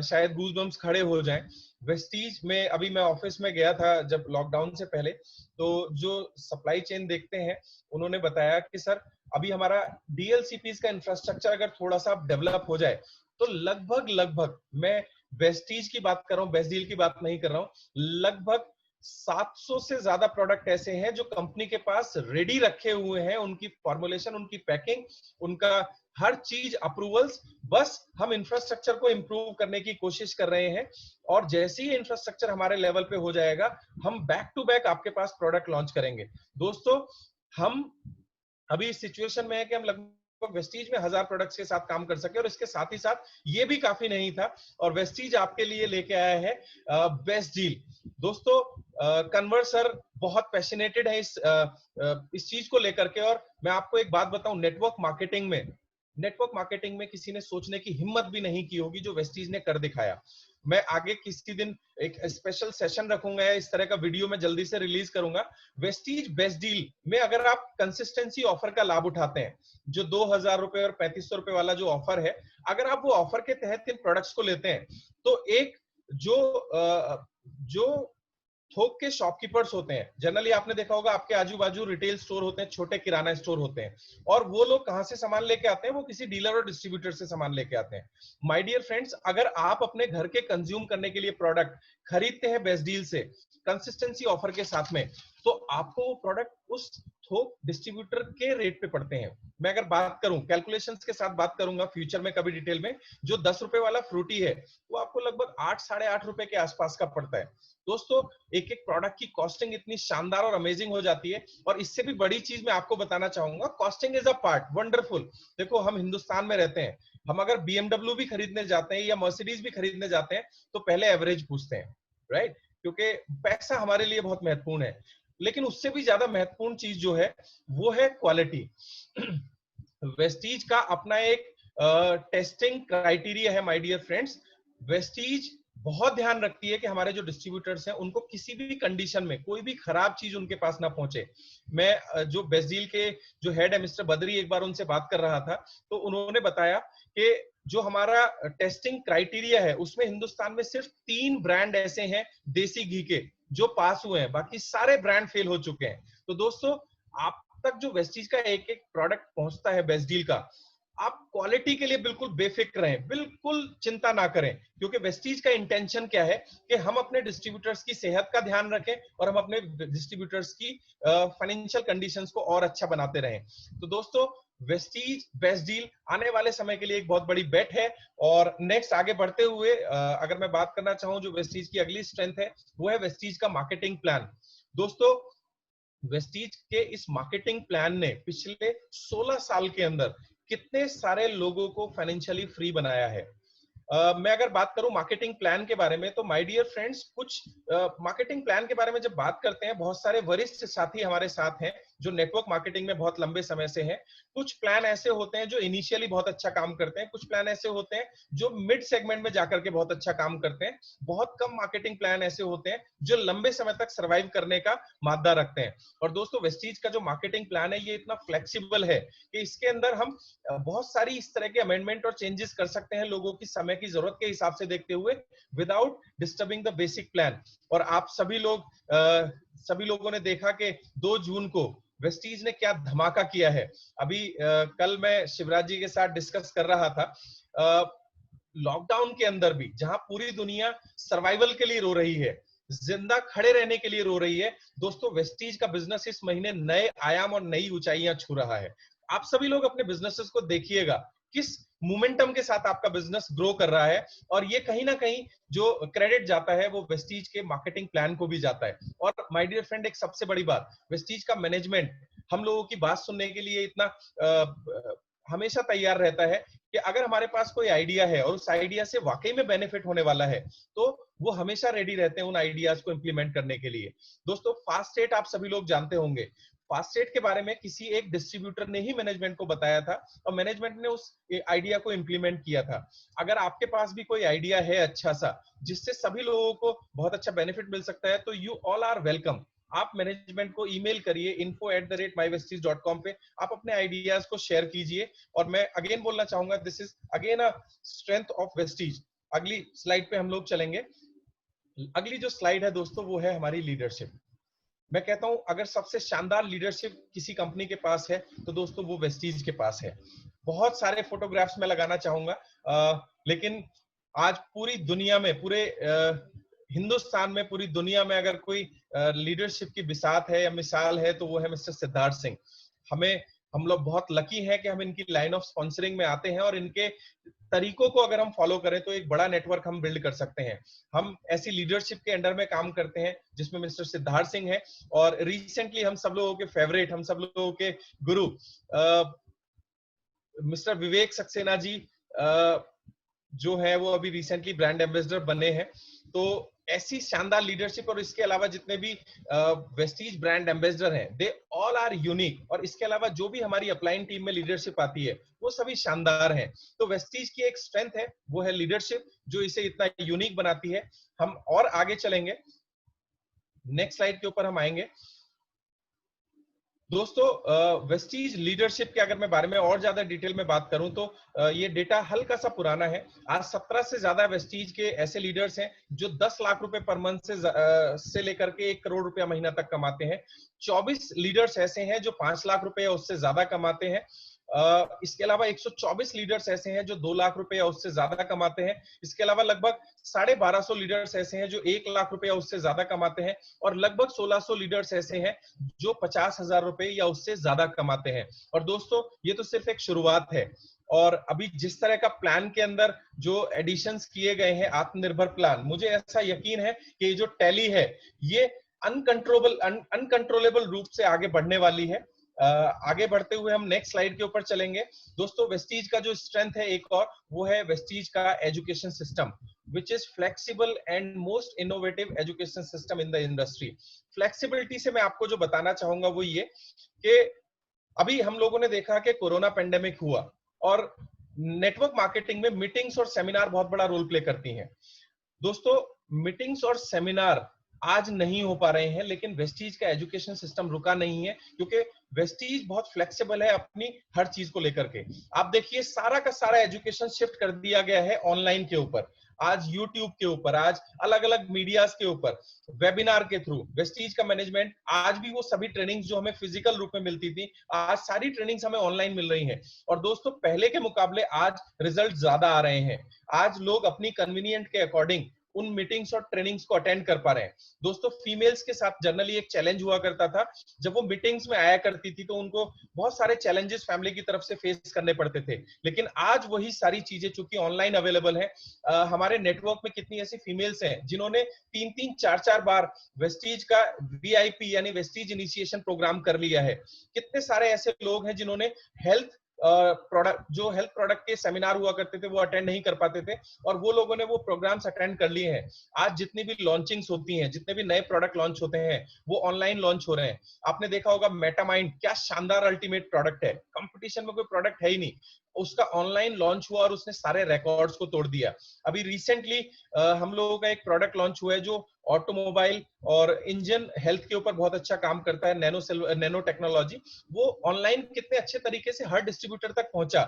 शायद गूज़बम्स खड़े हो जाएं। वेस्टीज में अभी मैं ऑफिस में गया था जब लॉकडाउन से पहले, तो जो सप्लाई चेन देखते हैं उन्होंने बताया कि सर अभी हमारा डीएलसीपीज का इंफ्रास्ट्रक्चर अगर थोड़ा सा डेवलप हो जाए तो लगभग मैं वेस्टीज की बात कर रहा हूँ, बेस्ट डील की बात नहीं कर रहा हूँ, लगभग 700 से ज्यादा प्रोडक्ट ऐसे हैं जो कंपनी के पास रेडी रखे हुए हैं। उनकी फॉर्मुलेशन, उनकी पैकिंग, उनका हर चीज अप्रूवल्स, बस हम इंफ्रास्ट्रक्चर को इंप्रूव करने की कोशिश कर रहे हैं। और जैसे ही इंफ्रास्ट्रक्चर हमारे लेवल पे हो जाएगा हम बैक टू बैक आपके पास प्रोडक्ट लॉन्च करेंगे। दोस्तों हम अभी इस सिचुएशन में है कि हम लगभग वेस्टीज में 1000 प्रोडक्ट्स के साथ काम कर सके, और इसके साथ ही साथ ये भी काफी नहीं था और वेस्टीज आपके लिए लेके आया है बेस्ट डील। दोस्तों कन्वर सर बहुत पैशनेटेड है इस चीज को लेकर के। और मैं आपको एक बात बताऊं, नेटवर्क मार्केटिंग में किसी ने सोचने की हिम्मत भी नहीं की होगी जो वेस्टीज ने कर दिखाया। मैं आगे किसी दिन एक स्पेशल सेशन रखूंगा या इस तरह का वीडियो मैं जल्दी से रिलीज करूंगा। वेस्टीज बेस्ट डील में अगर आप कंसिस्टेंसी ऑफर का लाभ उठाते हैं, जो 2000 रुपए और 3500 रुपए वाला जो ऑफर है, अगर आप वो ऑफर के तहत इन प्रोडक्ट्स को लेते हैं तो एक जो थोक के शॉपकीपर्स होते हैं, जनरली आपने देखा होगा आपके आजू बाजू रिटेल स्टोर होते हैं, छोटे किराना स्टोर होते हैं, और वो लोग कहां से सामान लेके आते हैं? वो किसी डीलर और डिस्ट्रीब्यूटर से सामान लेके आते हैं। माय डियर फ्रेंड्स, अगर आप अपने घर के कंज्यूम करने के लिए प्रोडक्ट खरीदते हैं बेस्ट डील से कंसिस्टेंसी ऑफर के साथ में, तो आपको वो प्रोडक्ट उस थोक डिस्ट्रीब्यूटर के रेट पे पड़ते हैं। मैं अगर बात करूं, कैलकुलेशंस के साथ बात करूंगा फ्यूचर में कभी डिटेल में, जो 10 रुपए वाला फ्रूटी है वो आपको लगभग 8 साढ़े 8 रुपए के आसपास का पड़ता है। दोस्तों, एक एक प्रोडक्ट की कॉस्टिंग इतनी शानदार और अमेजिंग हो जाती है। और इससे भी बड़ी चीज मैं आपको बताना चाहूंगा, costing is a part, wonderful. देखो, हम हिंदुस्तान में रहते हैं, हम अगर BMW भी खरीदने जाते हैं या मर्सिडीज भी खरीदने जाते हैं तो पहले एवरेज पूछते हैं, राइट? क्योंकि पैसा हमारे लिए बहुत महत्वपूर्ण है। लेकिन उससे भी ज्यादा महत्वपूर्ण चीज जो है वो है क्वालिटी। वेस्टीज का अपना एक टेस्टिंग क्राइटेरिया है माय डियर फ्रेंड्स। वेस्टीज बहुत ध्यान रखती है कि हमारे जो डिस्ट्रीब्यूटर्स हैं उनको किसी भी कंडीशन में कोई भी खराब चीज उनके पास ना पहुंचे। मैं जो बेस्ट डील के जो हेड है मिस्टर बदरी, एक बार उनसे बात कर रहा था तो उन्होंने बताया कि जो हमारा टेस्टिंग क्राइटेरिया है उसमें हिंदुस्तान में सिर्फ 3 ब्रांड ऐसे हैं देसी घी के जो पास हुए हैं, बाकी सारे ब्रांड फेल हो चुके हैं। तो दोस्तों, आप तक जो वेस्टीज का एक एक प्रोडक्ट पहुंचता है बेस्ट डील का, आप क्वालिटी के लिए बिल्कुल बेफिक्र रहें, बिल्कुल चिंता ना करें, क्योंकि वेस्टीज का इंटेंशन क्या है कि हम अपने डिस्ट्रीब्यूटर्स की सेहत का ध्यान रखें और हम अपने डिस्ट्रीब्यूटर्स की फाइनेंशियल कंडीशंस को और अच्छा बनाते रहें। तो दोस्तों, वेस्टीज बेस्ट डील आने वाले समय के लिए एक बहुत बड़ी बेट है। और नेक्स्ट आगे बढ़ते हुए अगर मैं बात करना चाहूं, जो वेस्टीज की अगली स्ट्रेंथ है वो है वेस्टीज का मार्केटिंग प्लान। दोस्तों, वेस्टीज के इस मार्केटिंग प्लान ने पिछले 16 साल के अंदर कितने सारे लोगों को फाइनेंशियली फ्री बनाया है। मैं अगर बात करूं मार्केटिंग प्लान के बारे में, तो माय डियर फ्रेंड्स, कुछ मार्केटिंग प्लान के बारे में जब बात करते हैं, बहुत सारे वरिष्ठ साथी हमारे साथ हैं जो नेटवर्क मार्केटिंग में बहुत लंबे समय से हैं। कुछ प्लान ऐसे होते हैं जो इनिशियली बहुत अच्छा काम करते हैं, कुछ प्लान ऐसे होते हैं जो मिड सेगमेंट में जाकर के बहुत अच्छा काम करते हैं, बहुत कम मार्केटिंग प्लान ऐसे होते हैं जो लंबे समय तक सर्वाइव करने का मादा रखते हैं। और दोस्तों, वेस्टीज का जो मार्केटिंग प्लान है ये इतना फ्लेक्सिबल है कि इसके अंदर हम बहुत सारी इस तरह के अमेंडमेंट और चेंजेस कर सकते हैं लोगों की समय की जरूरत के हिसाब से देखते हुए, without disturbing the basic plan. और आप सभी लोगों ने देखा कि 2 जून को वेस्टीज ने क्या धमाका किया है। अभी कल मैं शिवराज जी के साथ डिस्कस कर रहा था, लॉकडाउन के अंदर भी जहां पूरी दुनिया सर्वाइवल के लिए रो रही है, जिंदा खड़े रहने के लिए रो रही है, दोस्तों वेस्टीज का बिजनेस इस महीने नए आयाम और नई ऊंचाइयां छू रहा है। आप सभी लोग अपने बिजनेसेस को देखिएगा, किस मोमेंटम के साथ आपका बिजनेस ग्रो कर रहा है। और ये कहीं ना कहीं जो क्रेडिट जाता है वो वेस्टीज के मार्केटिंग प्लान को भी जाता है। और माय डियर फ्रेंड, एक सबसे बड़ी बात, वेस्टीज का मैनेजमेंट हम लोगों की बात सुनने के लिए इतना हमेशा तैयार रहता है कि अगर हमारे पास कोई आइडिया है और उस आइडिया से वाकई में बेनिफिट होने वाला है तो वो हमेशा रेडी रहते हैं उन आइडियाज को इंप्लीमेंट करने के लिए। दोस्तों, फास्ट रेट आप सभी लोग जानते होंगे। फास्ट रेट के बारे में किसी एक डिस्ट्रीब्यूटर ने ही मैनेजमेंट को बताया था और मैनेजमेंट ने उस आइडिया को इंप्लीमेंट किया था। अगर आपके पास भी कोई आइडिया है अच्छा सा जिससे सभी लोगों को बहुत अच्छा बेनिफिट मिल सकता है, तो यू ऑल आर वेलकम। आप मैनेजमेंट को ईमेल करिए info@mywesties.com पे, आप अपने आइडियाज को शेयर कीजिए। और मैं अगेन बोलना चाहूंगा, this is again a strength of Vestige. अगली स्लाइड पे हम लोग चलेंगे। अगली जो स्लाइड है दोस्तों वो है हमारी लीडरशिप। मैं कहता हूं अगर सबसे शानदार लीडरशिप किसी कंपनी के पास है तो दोस्तों वो वेस्टीज के पास है। बहुत सारे फोटोग्राफ्स में लगाना चाहूंगा, लेकिन आज पूरी दुनिया में, पूरे हिंदुस्तान में, पूरी दुनिया में अगर कोई लीडरशिप की बिसात है या मिसाल है तो वो है मिस्टर सिद्धार्थ सिंह। हम लोग बहुत लकी हैं कि हम इनकी लाइन ऑफ स्पॉन्सरिंग में आते हैं और इनके तरीकों को अगर हम फॉलो करें तो एक बड़ा नेटवर्क हम बिल्ड कर सकते हैं। हम ऐसी लीडरशिप के अंडर में काम करते हैं जिसमें मिस्टर सिद्धार्थ सिंह है, और रिसेंटली हम सब लोगों के फेवरेट, हम सब लोगों के गुरु मिस्टर विवेक सक्सेना जी जो है वो अभी रिसेंटली ब्रांड एम्बेसडर बने हैं। तो ऐसी शानदार लीडरशिप, और इसके अलावा जितने भी वेस्टीज ब्रांड एम्बेसडर हैं दे ऑल आर यूनिक। और इसके अलावा जो भी हमारी अपलाइन टीम में लीडरशिप आती है वो सभी शानदार हैं। तो वेस्टीज की एक स्ट्रेंथ है वो है लीडरशिप, जो इसे इतना यूनिक बनाती है। हम और आगे चलेंगे, नेक्स्ट स्लाइड के ऊपर हम आएंगे। दोस्तों वेस्टीज लीडरशिप के अगर मैं बारे में और ज्यादा डिटेल में बात करूं तो ये डेटा हल्का सा पुराना है। आज 17 से ज्यादा वेस्टीज के ऐसे लीडर्स हैं जो 10 लाख रुपए पर मंथ से लेकर के 1 करोड़ रुपया महीना तक कमाते हैं। 24 लीडर्स ऐसे हैं जो 5 लाख रुपए या उससे ज्यादा कमाते हैं। इसके अलावा 124 लीडर्स ऐसे हैं जो 2 लाख रुपए या उससे ज्यादा कमाते हैं। इसके अलावा लगभग 1250 लीडर्स ऐसे हैं जो 1 लाख रुपए या उससे ज्यादा कमाते हैं, और लगभग 1600 लीडर्स ऐसे हैं जो 50,000 रुपए या उससे ज्यादा कमाते हैं। और दोस्तों ये तो सिर्फ एक शुरुआत है, और अभी जिस तरह का प्लान के अंदर जो एडिशंस किए गए हैं, आत्मनिर्भर प्लान, मुझे ऐसा यकीन है कि जो टैली है ये अनकंट्रोलेबल रूप से आगे बढ़ने वाली है। आगे बढ़ते हुए हम नेक्स्ट स्लाइड के ऊपर चलेंगे। दोस्तों वेस्टीज का जो स्ट्रेंथ है एक और, वो है वेस्टीज का education system, which is flexible and most innovative education system in the industry। Flexibility से मैं आपको जो बताना चाहूंगा वो ये कि अभी हम लोगों ने देखा कि कोरोना पेंडेमिक हुआ, और नेटवर्क मार्केटिंग में मीटिंग्स और सेमिनार बहुत बड़ा रोल प्ले करती हैं। दोस्तों मीटिंग्स और सेमिनार आज नहीं हो पा रहे हैं, लेकिन वेस्टीज का एजुकेशन सिस्टम रुका नहीं है, क्योंकि वेस्टीज बहुत फ्लेक्सिबल है अपनी हर चीज को लेकर के। आप देखिए सारा का सारा एजुकेशन शिफ्ट कर दिया गया है ऑनलाइन के ऊपर। आज यूट्यूब के ऊपर, आज अलग अलग मीडियाज के ऊपर, वेबिनार के थ्रू वेस्टीज का मैनेजमेंट, आज भी वो सभी ट्रेनिंग्स जो हमें फिजिकल रूप में मिलती थी, आज सारी ट्रेनिंग्स हमें ऑनलाइन मिल रही हैं। और दोस्तों पहले के मुकाबले आज रिजल्ट ज्यादा आ रहे हैं। आज लोग अपनी कन्वीनियंट के अकॉर्डिंग उन मीटिंग्स और ट्रेनिंग्स को अटेंड कर पा रहे हैं। दोस्तों फीमेल्स के साथ जनरली एक चैलेंज हुआ करता था, जब वो मीटिंग्स में आया करती थी तो उनको बहुत सारे चैलेंजेस फैमिली की तरफ से फेस करने पड़ते थे, लेकिन आज वही सारी चीजें चूंकि ऑनलाइन अवेलेबल है, हमारे नेटवर्क में कितनी ऐसी फीमेल्स हैं जिन्होंने 3-3, 4-4 बार वेस्टीज का वीआईपी यानी वेस्टीज इनिशिएशन प्रोग्राम कर लिया है। कितने सारे ऐसे लोग हैं जिन्होंने हेल्थ प्रोडक्ट के सेमिनार हुआ करते थे वो अटेंड नहीं कर पाते थे, और वो लोगों ने वो प्रोग्राम्स अटेंड कर लिए हैं। आज जितनी भी लॉन्चिंग्स होती हैं, जितने भी नए प्रोडक्ट लॉन्च होते हैं, वो ऑनलाइन लॉन्च हो रहे हैं। आपने देखा होगा मेटामाइंड, क्या शानदार अल्टीमेट प्रोडक्ट है, कंपटीशन में कोई प्रोडक्ट है ही नहीं, उसका ऑनलाइन लॉन्च हुआ और उसने सारे रिकॉर्ड्स को तोड़ दिया। अभी रिसेंटली हम लोगों का एक प्रोडक्ट लॉन्च हुआ है जो ऑटोमोबाइल और इंजन हेल्थ के ऊपर बहुत अच्छा काम करता है, नैनो टेक्नोलॉजी। वो ऑनलाइन कितने अच्छे तरीके से हर डिस्ट्रीब्यूटर तक पहुंचा।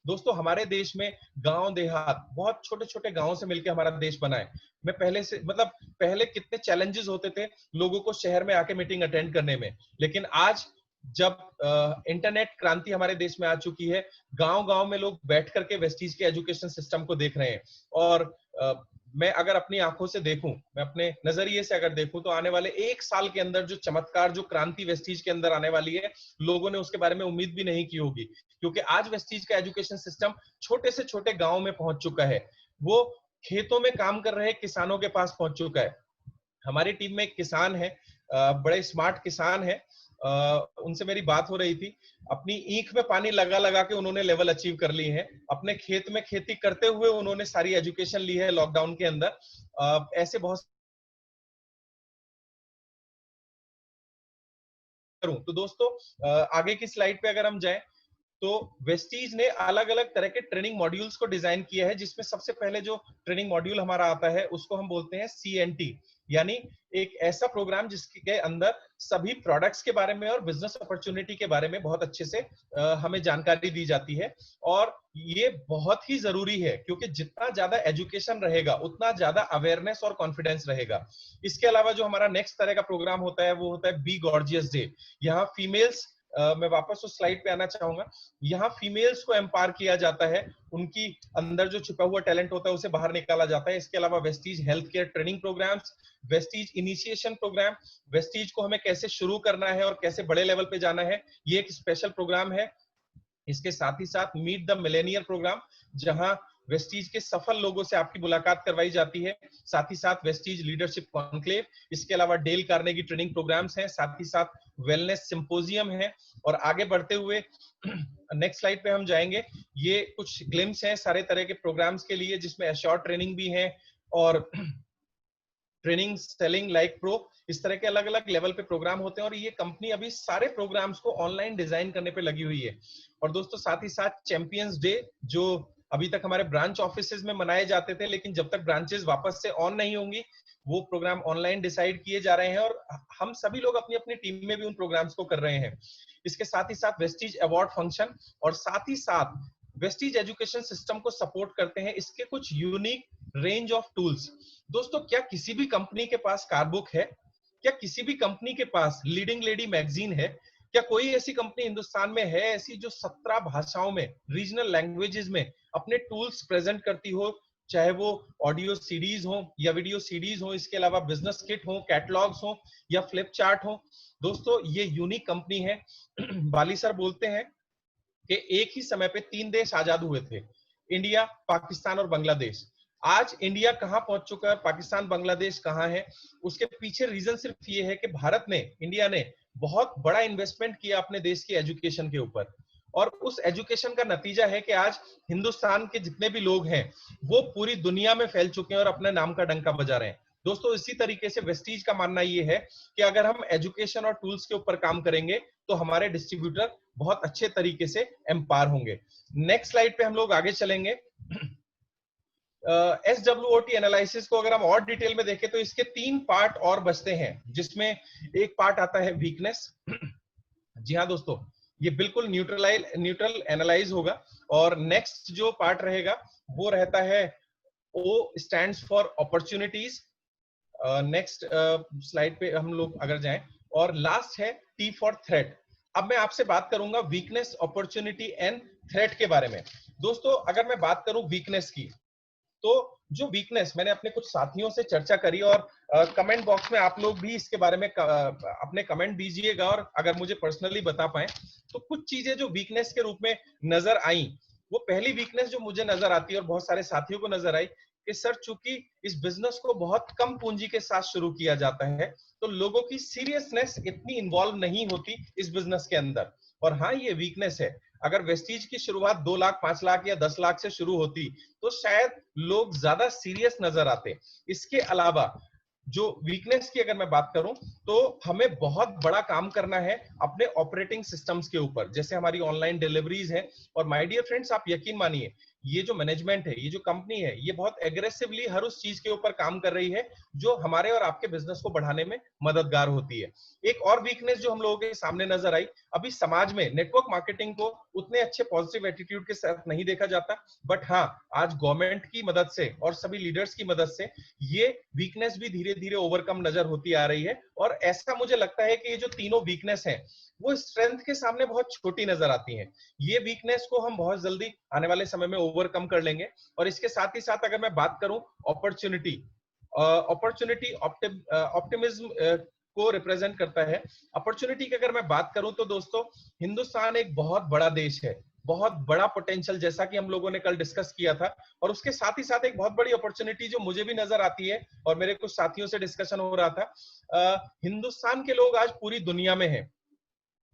दोस्तों हमारे देश में गांव देहात, बहुत छोटे छोटे गांवों से मिलकर हमारा देश बना है। मैं पहले से पहले कितने चैलेंजेस होते थे लोगों को शहर में आके मीटिंग अटेंड करने में, लेकिन आज जब इंटरनेट क्रांति हमारे देश में आ चुकी है, गांव गांव में लोग बैठ करके वेस्टीज के एजुकेशन सिस्टम को देख रहे हैं। और मैं अगर अपनी आंखों से देखूं, मैं अपने नजरिए से अगर देखूं, तो आने वाले 1 साल के अंदर जो चमत्कार, जो क्रांति वेस्टीज के अंदर आने वाली है, लोगों ने उसके बारे में उम्मीद भी नहीं की होगी। क्योंकि आज वेस्टीज का एजुकेशन सिस्टम छोटे से छोटे गांव में पहुंच चुका है, वो खेतों में काम कर रहे किसानों के पास पहुंच चुका है। हमारी टीम में एक किसान है, बड़े स्मार्ट किसान है, उनसे मेरी बात हो रही थी। अपनी ईख में पानी लगा लगा के उन्होंने लेवल अचीव कर ली है। अपने खेत में खेती करते हुए उन्होंने सारी एजुकेशन ली है लॉकडाउन के अंदर। ऐसे बहुत करूं तो दोस्तों आगे की स्लाइड पे अगर हम जाएं, तो वेस्टीज ने अलग अलग तरह के ट्रेनिंग मॉड्यूल्स को डिजाइन किया है, जिसमें सबसे पहले जो ट्रेनिंग मॉड्यूल हमारा आता है उसको हम बोलते हैं CNT, यानी एक ऐसा प्रोग्राम जिसके अंदर सभी प्रोडक्ट्स के बारे में और बिजनेस अपॉर्चुनिटी के बारे में बहुत अच्छे से हमें जानकारी दी जाती है। और ये बहुत ही जरूरी है, क्योंकि जितना ज्यादा एजुकेशन रहेगा उतना ज्यादा अवेयरनेस और कॉन्फिडेंस रहेगा। इसके अलावा जो हमारा नेक्स्ट तरह का प्रोग्राम होता है वो होता है बी गॉर्जियस डे। यहाँ फीमेल्स, मैं वापस उस स्लाइड पे आना चाहूंगा, यहाँ फीमेल्स को एम्पावर किया जाता है, उनकी अंदर जो छुपा हुआ टैलेंट होता है उसे बाहर निकाला जाता है। इसके अलावा Vestige health care training programs, Vestige initiation program, Vestige को हमें कैसे शुरू करना है और कैसे बड़े लेवल पे जाना है, ये एक स्पेशल प्रोग्राम है। इसके साथ ही साथ मीट द मिलेनियर प्रोग्राम, जहां वेस्टीज के सफल लोगों से आपकी मुलाकात करवाई जाती है। साथ ही साथ वेस्टीज लीडरशिप कॉन्क्लेव, इसके अलावा डेल कार्नेगी ट्रेनिंग प्रोग्राम्स हैं, साथ ही साथ वेलनेस सिंपोजियम है। और आगे बढ़ते हुए नेक्स्ट स्लाइड पे हम जाएंगे। ये कुछ ग्लिम्स हैं सारे तरह के प्रोग्राम्स के लिए, जिसमें एश्योर्ड ट्रेनिंग भी है और ट्रेनिंग सेलिंग लाइक प्रो, इस तरह के अलग अलग लेवल पे प्रोग्राम होते हैं। और ये कंपनी अभी सारे प्रोग्राम्स को ऑनलाइन डिजाइन करने पे लगी हुई है। और दोस्तों साथ ही साथ चैंपियंस डे, जो अभी तक हमारे ब्रांच ऑफिसेज में मनाए जाते थे, लेकिन जब तक ब्रांचेस वापस से ऑन नहीं होंगी, वो प्रोग्राम ऑनलाइन डिसाइड किए जा रहे हैं और हम सभी लोग अपनी अपनी टीम में भी उन प्रोग्राम्स को कर रहे हैं। इसके साथ ही साथ वेस्टीज अवार्ड फंक्शन और साथ ही साथ वेस्टीज एजुकेशन सिस्टम को सपोर्ट करते हैं इसके कुछ यूनिक रेंज ऑफ टूल्स। दोस्तों, क्या किसी भी कंपनी के पास कारबुक है? क्या किसी भी कंपनी के पास लीडिंग लेडी मैगजीन है? क्या कोई ऐसी कंपनी हिंदुस्तान में है ऐसी जो 17 भाषाओं में, रीजनल लैंग्वेजेस में अपने टूल्स प्रेजेंट करती हो, चाहे वो ऑडियो सीडीज हो या वीडियो सीडीज हो, इसके अलावा बिजनेस किट हो, कैटलॉग्स हो या फ्लिप चार्ट हो? दोस्तों, ये यूनिक कंपनी है। बाली सर बोलते हैं कि एक ही समय पे 3 देश आजाद हुए थे, इंडिया, पाकिस्तान और बांग्लादेश। आज इंडिया कहां पहुंच चुका है, पाकिस्तान, बांग्लादेश कहां है? उसके पीछे रीजन सिर्फ ये है कि भारत ने, इंडिया ने बहुत बड़ा इन्वेस्टमेंट किया अपने देश की एजुकेशन के ऊपर, और उस एजुकेशन का नतीजा है कि आज हिंदुस्तान के जितने भी लोग हैं वो पूरी दुनिया में फैल चुके हैं और अपने नाम का डंका बजा रहे हैं। दोस्तों, इसी तरीके से वेस्टीज का मानना ये है कि अगर हम एजुकेशन और टूल्स के ऊपर काम करेंगे तो हमारे डिस्ट्रीब्यूटर बहुत अच्छे तरीके से एम्पावर होंगे। नेक्स्ट स्लाइड पे हम लोग आगे चलेंगे। SWOT एनालिसिस को अगर हम और डिटेल में देखें तो इसके 3 पार्ट और बचते हैं, जिसमें एक पार्ट आता है वीकनेस। जी हाँ दोस्तों, ये बिल्कुल न्यूट्रल एनालाइज होगा। और नेक्स्ट जो पार्ट रहेगा वो रहता है O stands for opportunities. Next slide पे हम लोग अगर जाएं, और लास्ट है T फॉर थ्रेट। अब मैं आपसे बात करूंगा वीकनेस, अपॉर्चुनिटी एंड थ्रेट के बारे में। दोस्तों, अगर मैं बात करूं वीकनेस की, तो जो वीकनेस, मैंने अपने कुछ साथियों से चर्चा करी और कमेंट बॉक्स में आप लोग भी इसके बारे में अपने कमेंट दीजिएगा, और अगर मुझे पर्सनली बता पाए तो कुछ चीजें जो वीकनेस के रूप में नजर आई, वो पहली वीकनेस जो मुझे नजर आती है और बहुत सारे साथियों को नजर आई कि सर, चूंकि इस बिजनेस को बहुत कम पूंजी के साथ शुरू किया जाता है तो लोगों की सीरियसनेस इतनी इन्वॉल्व नहीं होती इस बिजनेस के अंदर। और हाँ, ये वीकनेस है। अगर वेस्टीज की शुरुआत 2 लाख, 5 लाख या 10 लाख से शुरू होती तो शायद लोग ज्यादा सीरियस नजर आते। इसके अलावा जो वीकनेस की अगर मैं बात करूं तो हमें बहुत बड़ा काम करना है अपने ऑपरेटिंग सिस्टम्स के ऊपर, जैसे हमारी ऑनलाइन डिलीवरीज है। और माय डियर फ्रेंड्स, आप यकीन मानिए, ये जो मैनेजमेंट है, ये जो कंपनी है, ये बहुत एग्रेसिवली हर उस चीज के ऊपर काम कर रही है जो हमारे और आपके बिजनेस को बढ़ाने में मददगार होती है। एक और वीकनेस जो हम लोगों के सामने नजर आई, अभी समाज में नेटवर्क मार्केटिंग को उतने अच्छे पॉजिटिव एटीट्यूड के साथ नहीं देखा जाता, बट हाँ, आज गवर्नमेंट की मदद से और सभी लीडर्स की मदद से ये वीकनेस भी धीरे धीरे ओवरकम नजर होती आ रही है। और ऐसा मुझे लगता है कि ये जो तीनों वीकनेस हैं वो स्ट्रेंथ के सामने बहुत छोटी नजर आती हैं। ये वीकनेस को हम बहुत जल्दी आने वाले समय में ओवरकम कर लेंगे। और इसके साथ ही साथ अगर मैं बात करूं अपॉर्चुनिटी, ऑप्टिमिज्म को रिप्रेजेंट करता है। अपॉर्चुनिटी की अगर मैं बात करूं तो दोस्तों, हिंदुस्तान एक बहुत बड़ा देश है, बहुत बड़ा पोटेंशियल, जैसा कि हम लोगों ने कल डिस्कस किया था। और उसके साथ ही साथ एक बहुत बड़ी अपॉर्चुनिटी जो मुझे भी नजर आती है और मेरे कुछ साथियों से डिस्कशन हो रहा था, हिंदुस्तान के लोग आज पूरी दुनिया में हैं।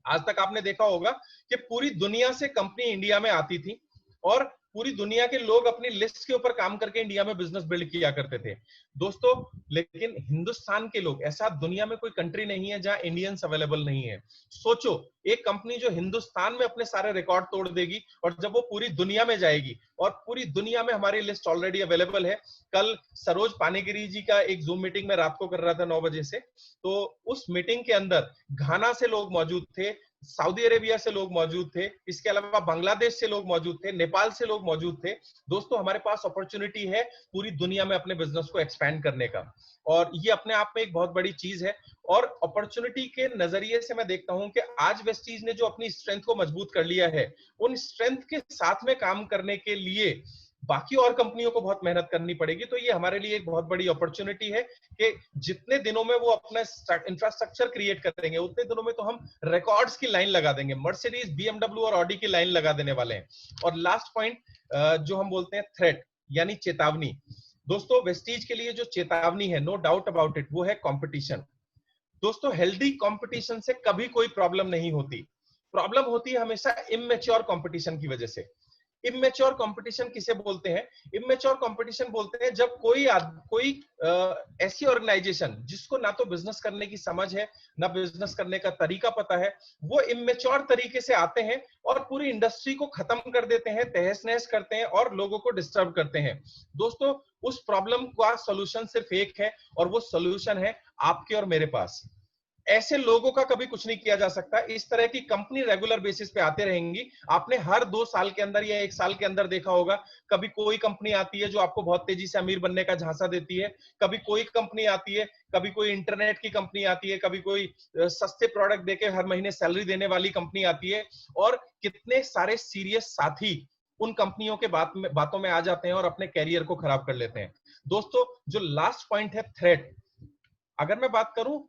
आज तक आपने देखा होगा कि पूरी दुनिया से कंपनी इंडिया में आती थी और पूरी दुनिया के लोग अपनी लिस्ट के ऊपर काम करके इंडिया में बिजनेस बिल्ड किया करते थे दोस्तों। लेकिन हिंदुस्तान के लोग, ऐसा दुनिया में कोई कंट्री नहीं है जहां इंडियंस अवेलेबल नहीं है। सोचो, एक कंपनी जो हिंदुस्तान में अपने सारे रिकॉर्ड तोड़ देगी और जब वो पूरी दुनिया में जाएगी, और पूरी दुनिया में हमारी लिस्ट ऑलरेडी अवेलेबल है। कल सरोज पानीगिरी जी का एक जूम मीटिंग में रात को कर रहा था 9 बजे से, तो उस मीटिंग के अंदर घाना से लोग मौजूद थे, सऊदी अरेबिया से लोग मौजूद थे, इसके अलावा बांग्लादेश से लोग मौजूद थे, नेपाल से लोग मौजूद थे। दोस्तों, हमारे पास अपॉर्चुनिटी है पूरी दुनिया में अपने बिजनेस को एक्सपैंड करने का, और ये अपने आप में एक बहुत बड़ी चीज है। और अपॉर्चुनिटी के नजरिए से मैं देखता हूं कि आज वेस्टीज ने जो अपनी स्ट्रेंथ को मजबूत कर लिया है, उन स्ट्रेंथ के साथ में काम करने के लिए बाकी और कंपनियों को बहुत मेहनत करनी पड़ेगी। तो ये हमारे लिए एक बहुत बड़ी अपॉर्चुनिटी है कि जितने दिनों में वो अपना इंफ्रास्ट्रक्चर क्रिएट करेंगे, उतने दिनों में तो हम रिकॉर्ड्स की लाइन लगा देंगे, मर्सिडीज, बीएमडब्ल्यू और ऑडी की लाइन लगा देने वाले हैं। और लास्ट पॉइंट जो हम बोलते हैं थ्रेट, यानी चेतावनी। दोस्तों, वेस्टीज के लिए जो चेतावनी है, नो डाउट अबाउट इट, वो है कंपटीशन। दोस्तों, हेल्दी कंपटीशन से कभी कोई प्रॉब्लम नहीं होती। प्रॉब्लम होती है हमेशा इमेच्योर कंपटीशन की वजह से। इमेच्योर कंपटीशन किसे बोलते हैं? इमेच्योर कंपटीशन बोलते हैं जब कोई ऐसी ऑर्गेनाइजेशन जिसको ना तो बिजनेस करने की समझ है, ना बिजनेस करने का तरीका पता है, वो इमेच्योर तरीके से आते हैं और पूरी इंडस्ट्री को खत्म कर देते हैं, तहस नहस करते हैं और लोगों को डिस्टर्ब करते हैं। दोस्तों, उस प्रॉब्लम का सॉल्यूशन सिर्फ एक है और वो सॉल्यूशन है आपके और मेरे पास। ऐसे लोगों का कभी कुछ नहीं किया जा सकता। इस तरह की कंपनी रेगुलर बेसिस पे आते रहेंगी। आपने हर 2 साल के अंदर या 1 साल के अंदर देखा होगा, कभी कोई कंपनी आती है जो आपको बहुत तेजी से अमीर बनने का झांसा देती है, कभी कोई कंपनी आती है, कभी कोई इंटरनेट की कंपनी आती है, कभी कोई सस्ते प्रोडक्ट देके हर महीने सैलरी देने वाली कंपनी आती है, और कितने सारे सीरियस साथी उन कंपनियों के बातों में आ जाते हैं और अपने कैरियर को खराब कर लेते हैं। दोस्तों, जो लास्ट पॉइंट है थ्रेट, अगर मैं बात करूं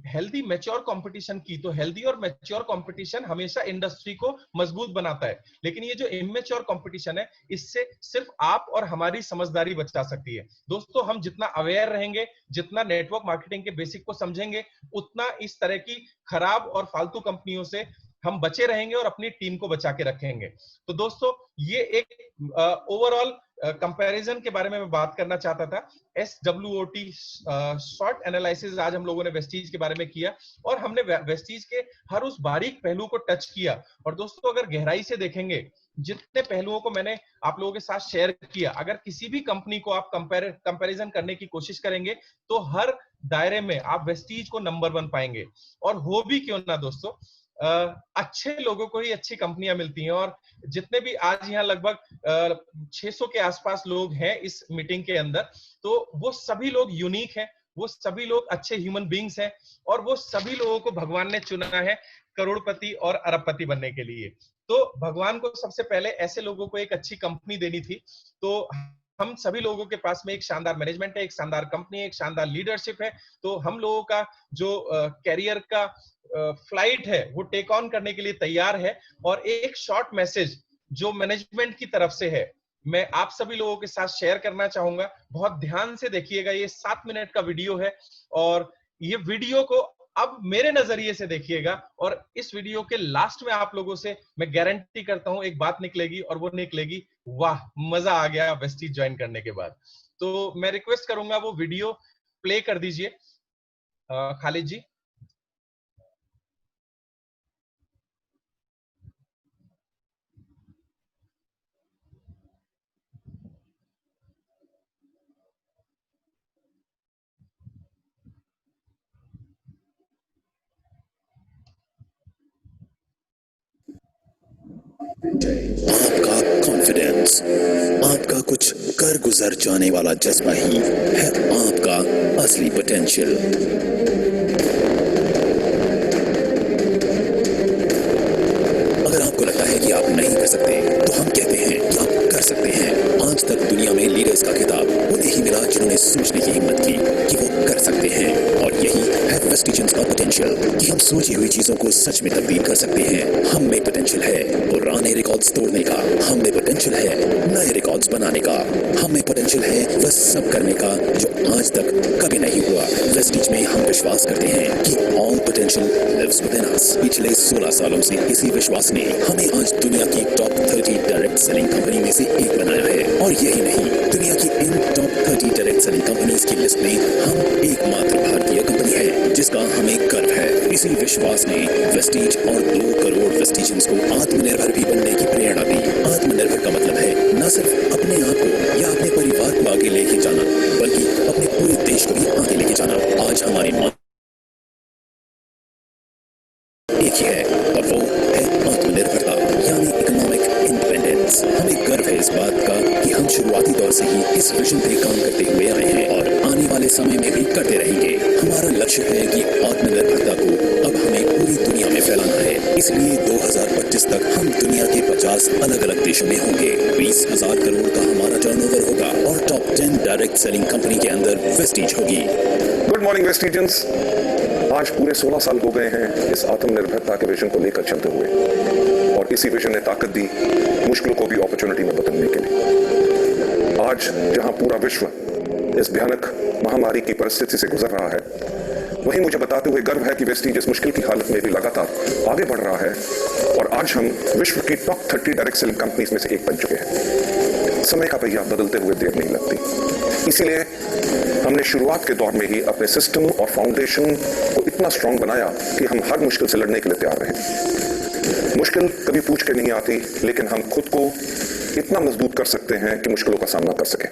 हेल्दी मैच्योर कंपटीशन की, तो हेल्दी और मैच्योर कंपटीशन हमेशा इंडस्ट्री को मजबूत बनाता है, लेकिन ये जो इमेच्योर कंपटीशन है, इससे सिर्फ आप और हमारी समझदारी बचा सकती है। दोस्तों, हम जितना अवेयर रहेंगे, जितना नेटवर्क मार्केटिंग के बेसिक को समझेंगे, उतना इस तरह की खराब और फालतू कंपनियों से हम बचे रहेंगे और अपनी टीम को बचा के रखेंगे। तो दोस्तों, ये एक ओवरऑल कंपैरिजन के बारे में मैं बात करना चाहता था। SWOT शॉर्ट एनालिसिस आज हम लोगों ने वेस्टीज के बारे में किया और हमने वेस्टीज के हर उस बारीक पहलू को टच किया। और दोस्तों, अगर गहराई से देखेंगे, जितने पहलुओं को मैंने आप लोगों के साथ शेयर किया, अगर किसी भी कंपनी को आप कंपैरिजन करने की कोशिश करेंगे, तो हर दायरे में आप वेस्टीज को नंबर 1 पाएंगे। और हो भी क्यों ना दोस्तों, अच्छे लोगों को ही अच्छी कंपनियां मिलती हैं। और जितने भी आज यहाँ लगभग 600 के आसपास लोग हैं इस मीटिंग के अंदर, तो वो सभी लोग यूनिक हैं, वो सभी लोग अच्छे ह्यूमन बींग्स हैं, और वो सभी लोगों को भगवान ने चुना है करोड़पति और अरबपति बनने के लिए। तो भगवान को सबसे पहले ऐसे लोगों को एक अच्छी कंपनी देनी थी। तो हम सभी लोगों के पास में एक शानदार मैनेजमेंट है, एक शानदार कंपनी है, एक शानदार लीडरशिप है। तो हम लोगों का जो कैरियर का फ्लाइट है, वो टेक ऑन करने के लिए तैयार है। और एक शॉर्ट मैसेज जो मैनेजमेंट की तरफ से है, मैं आप सभी लोगों के साथ शेयर करना चाहूंगा। बहुत ध्यान से देखिएगा, ये 7 मिनट का वीडियो है और ये वीडियो को अब मेरे नजरिए से देखिएगा, और इस वीडियो के लास्ट में आप लोगों से मैं गारंटी करता हूं एक बात निकलेगी, और वो निकलेगी, वाह, मजा आ गया वेस्टीज ज्वाइन करने के बाद। तो मैं रिक्वेस्ट करूंगा वो वीडियो प्ले कर दीजिए खालिद जी। आपका कॉन्फिडेंस, आपका कुछ कर गुजर जाने वाला जज्बा ही है आपका असली पोटेंशियल। अगर आपको लगता है कि आप नहीं कर सकते, तो हम कहते हैं कि आप कर सकते हैं। आज तक दुनिया में लीडर्स का खिताब उन्हें ही मिला जिन्होंने सोचने की हिम्मत की कि वो कर सकते हैं। और यही है वेस्टिजेंस का पोटेंशियल, कि हम सोची हुई चीजों को सच में तब्दील कर सकते हैं। हम में पोटेंशियल है पुराने रिकॉर्ड्स तोड़ने का, हम में पोटेंशियल है नए रिकॉर्ड्स बनाने का, हम में पोटेंशियल है वह सब करने का जो आज तक कभी नहीं हुआ। वेस्टिज में हम विश्वास करते हैं कि ऑल पोटेंशियल लिव्स विदिन अस। पिछले 16 सालों से इसी विश्वास ने हमें आज दुनिया की टॉप 30 डायरेक्ट सेलिंग कंपनी में से एक बनाया है। और यही नहीं, दुनिया की इन टॉप 30 डायरेक्ट सेलिंग कंपनीज की लिस्ट में हम एकमात्र भारतीय कंपनी है जिसका हमें गर्व है। इसी विश्वास ने वेस्टीज और 2 करोड़ वेस्टिजियंस को आत्मनिर्भर भी बनने की प्रेरणा दी। आत्मनिर्भर का मतलब है न सिर्फ अपने आप को या अपने परिवार को आगे लेके जाना, बल्कि अपने पूरे देश को भी आगे लेके जाना। आज हमारी मांग एक ही है, और वो है आत्मनिर्भरता, यानी इकोनॉमिक इंडिपेंडेंस। हमें गर्व है इस बात का कि हम शुरुआती दौर से ही इस विजन पे काम करते हुए आए हैं और आने वाले समय में भी करते रहेंगे। हमारा लक्ष्य है कि आत्मनिर्भरता को अब हमें पूरी दुनिया में फैलाना है। इसलिए 2025 तक हम दुनिया के 50 अलग अलग देशों में होंगे। 20,000 करोड़ का हमारा टर्नओवर होगा और टॉप 10 डायरेक्ट सेलिंग कंपनी के अंदर वेस्टीज होगी। Good morning Vestigians. आज पूरे 16 साल हो गए हैं इस आत्मनिर्भरता के विजन को लेकर चलते हुए, और इसी विजन ने ताकत दी मुश्किलों को भी अपॉर्चुनिटी में बदलने के लिए। आज जहां पूरा विश्व इस भयानक महामारी की परिस्थिति से गुजर रहा है, वही मुझे बताते हुए गर्व है कि वेस्टीज इस मुश्किल की हालत में भी लगातार आगे बढ़ रहा है और आज हम विश्व की टॉप 30 डायरेक्ट सेलिंग कंपनीज में से एक बन चुके हैं। समय का पहिया बदलते हुए देर नहीं लगती, इसीलिए हमने शुरुआत के दौर में ही अपने सिस्टम और फाउंडेशन को इतना स्ट्रांग बनाया कि हम हर मुश्किल से लड़ने के लिए तैयार रहे। मुश्किल कभी पूछ के नहीं आती, लेकिन हम खुद को इतना मजबूत कर सकते हैं कि मुश्किलों का सामना कर सकें।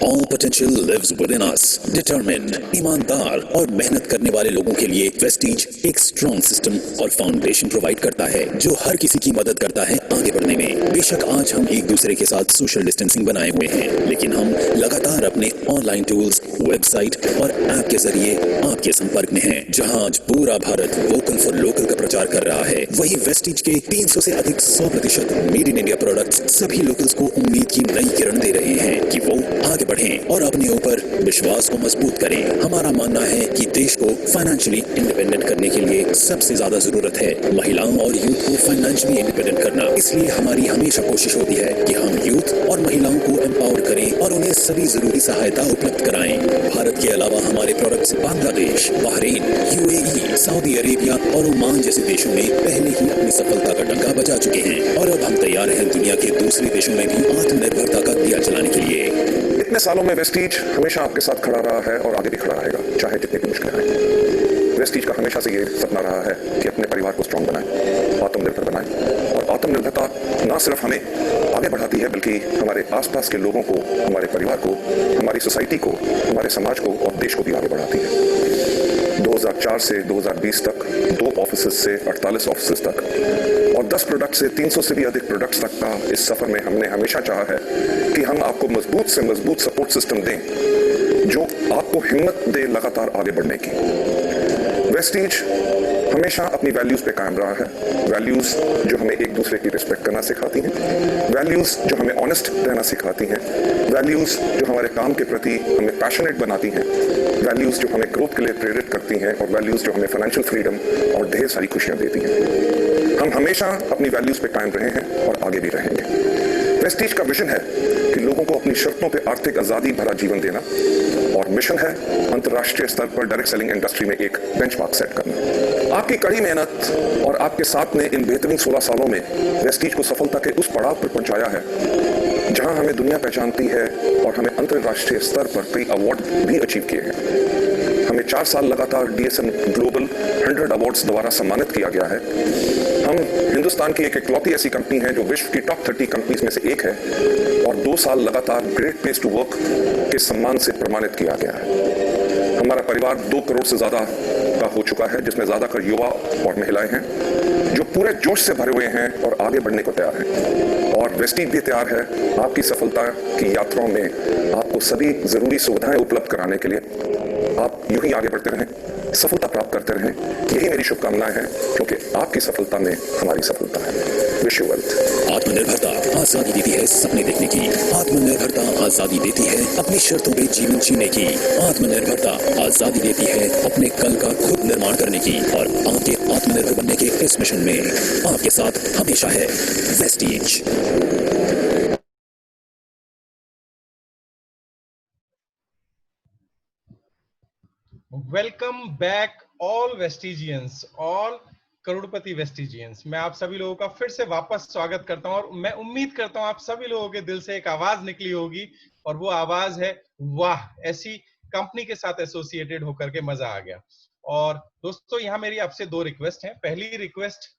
All potential lives within us. Determined, ईमानदार और मेहनत करने वाले लोगों के लिए वेस्टीज एक स्ट्रॉन्ग सिस्टम और फाउंडेशन प्रोवाइड करता है जो हर किसी की मदद करता है आगे बढ़ने में। बेशक आज हम एक दूसरे के साथ सोशल डिस्टेंसिंग बनाए हुए हैं, लेकिन हम लगातार अपने ऑनलाइन टूल्स, वेबसाइट और ऐप के जरिए आपके संपर्क में हैं। जहां आज पूरा भारत वोकल फॉर लोकल का प्रचार कर रहा है, वही वेस्टीज के 300 से अधिक 100% मेड इन इंडिया प्रोडक्ट्स सभी लोकल्स को उम्मीद की नई किरण दे रहे हैं कि वो आगे बढ़ें और अपने ऊपर विश्वास को मजबूत करें। हमारा मानना है कि देश को फाइनेंशियली इंडिपेंडेंट करने के लिए सबसे ज्यादा जरूरत है महिलाओं और यूथ को फाइनेंशियली इंडिपेंडेंट करना। इसलिए हमारी हमेशा कोशिश होती है कि हम यूथ और महिलाओं को एम्पावर करें और उन्हें सभी जरूरी सहायता उपलब्ध कराएं। भारत के अलावा हमारे products Bangladesh, Bahrain, UAE, Saudi Arabia और ओमान जैसे देशों में पहले ही अपनी सफलता का डंका बजा चुके हैं और अब हम तैयार हैं दुनिया के दूसरे देशों में भी आत्मनिर्भरता का दिया चलाने के लिए। इतने सालों में वेस्टीज हमेशा आपके साथ खड़ा रहा है और आगे भी खड़ा रहेगा, चाहे जितनी भी मुश्किलें आए। वेस्टीज का हमेशा से ये सपना रहा है कि अपने परिवार को स्ट्रांग बनाए, आत्मनिर्भर बनाए, और आत्मनिर्भरता न सिर्फ हमें आगे बढ़ाती है बल्कि हमारे आसपास के लोगों को, हमारे परिवार को, हमारी सोसाइटी को, हमारे समाज को और देश को भी आगे बढ़ाती है। 2004 से 2020 तक 2 ऑफिसेज से 48 ऑफिसेज तक और 10 प्रोडक्ट से 300 से भी अधिक प्रोडक्ट्स तक का इस सफर में हमने हमेशा चाहा है कि हम आपको मजबूत से मजबूत सपोर्ट सिस्टम दें जो आपको हिम्मत दे लगातार आगे बढ़ने की। वेस्टीज हमेशा अपनी वैल्यूज पे कायम रहा है, वैल्यूज जो हमें एक दूसरे की रिस्पेक्ट करना सिखाती हैं, वैल्यूज जो हमें ऑनेस्ट रहना सिखाती हैं, वैल्यूज जो हमारे काम के प्रति हमें पैशनेट बनाती हैं, वैल्यूज जो हमें ग्रोथ के लिए प्रेरित करती हैं और वैल्यूज जो हमें फाइनेंशियल फ्रीडम और ढेर सारी खुशियां देती हैं। हम हमेशा अपनी वैल्यूज पे कायम रहे हैं और आगे भी रहेंगे। वेस्टीज का विजन है कि लोगों को अपनी शर्तों पे आर्थिक आजादी भरा जीवन देना और मिशन है अंतर्राष्ट्रीय स्तर पर डायरेक्ट सेलिंग इंडस्ट्री में एक बेंचमार्क सेट करना। आपकी कड़ी मेहनत और आपके साथ ने इन बेहतरीन 16 सालों में वेस्टीज को सफलता के उस पड़ाव पर पहुंचाया है जहां हमें दुनिया पहचानती है और हमें अंतर्राष्ट्रीय स्तर पर कई अवार्ड भी अचीव किए हैं। हमें 4 साल लगातार DSM ग्लोबल 100 अवार्ड्स द्वारा सम्मानित किया गया है। हम हिंदुस्तान की एक इकलौती ऐसी कंपनी है जो विश्व की टॉप 30 कंपनीज में से एक है और 2 साल लगातार ग्रेट प्लेस टू वर्क के सम्मान से प्रमाणित किया गया है। हमारा परिवार 2 करोड़ से ज्यादा का हो चुका है, जिसमें ज्यादातर युवा और महिलाएं हैं जो पूरे जोश से भरे हुए हैं और आगे बढ़ने को तैयार हैं। और वेस्टीज भी तैयार है आपकी सफलता की यात्राओं में आपको सभी जरूरी सुविधाएं उपलब्ध कराने के लिए। आप यूं ही आगे बढ़ते रहें, सफलता प्राप्त करते रहें, यही मेरी शुभकामनाएं हैं, क्योंकि आपकी सफलता में हमारी सफलता है। Wish you wealth. आत्मनिर्भरता आजादी देती है सपने देखने की, आत्मनिर्भरता आजादी देती है अपनी शर्तों पे जीवन जीने की, आत्मनिर्भरता आजादी देती है अपने कल का खुद निर्माण करने की। और आपके आत्मनिर्भर बनने के इस मिशन में आपके साथ हमेशा है Vestige. Welcome back all Vestigians, all करोड़पति वेस्टिजियंस। मैं आप सभी लोगों का फिर से वापस स्वागत करता हूं और मैं उम्मीद करता हूं आप सभी लोगों के दिल से एक आवाज निकली होगी और वो आवाज है वाह, ऐसी कंपनी के साथ एसोसिएटेड होकर के मजा आ गया। और दोस्तों यहाँ मेरी आपसे 2 रिक्वेस्ट हैं। पहली रिक्वेस्ट,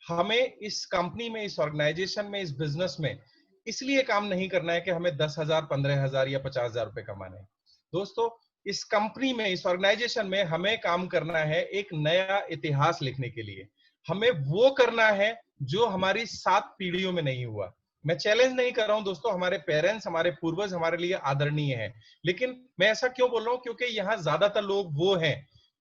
हमें इस कंपनी में, इस ऑर्गेनाइजेशन में, इस बिजनेस में इसलिए काम नहीं करना है कि हमें 10,000, 15,000 या 50,000 रुपए कमाने हैं। दोस्तों इस कंपनी में, इस ऑर्गेनाइजेशन में हमें काम करना है एक नया इतिहास लिखने के लिए। हमें वो करना है जो हमारी 7 पीढ़ियों में नहीं हुआ। मैं चैलेंज नहीं कर रहा हूं दोस्तों, हमारे पेरेंट्स, हमारे पूर्वज हमारे लिए आदरणीय हैं, लेकिन मैं ऐसा क्यों बोल रहा हूं, क्योंकि यहाँ ज्यादातर लोग वो हैं,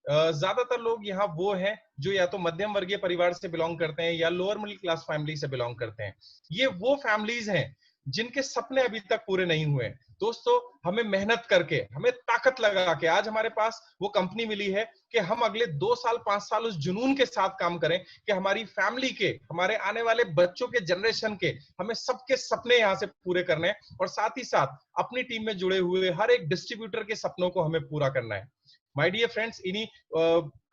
ज्यादातर लोग यहाँ वो हैं जो या तो मध्यम वर्गीय परिवार से बिलोंग करते हैं या लोअर मिडिल क्लास फैमिली से बिलोंग करते हैं। ये वो फैमिलीज हैं जिनके सपने अभी तक पूरे नहीं हुए। दोस्तों हमें मेहनत करके, हमें ताकत लगा के आज हमारे पास वो कंपनी मिली है कि हम अगले 2 साल 5 साल उस जुनून के साथ काम करें कि हमारी फैमिली के, हमारे आने वाले बच्चों के, जनरेशन के, हमें सबके सपने यहाँ से पूरे करने हैं और साथ ही साथ अपनी टीम में जुड़े हुए हर एक डिस्ट्रीब्यूटर के सपनों को हमें पूरा करना है। माय डियर फ्रेंड्स, इन्हीं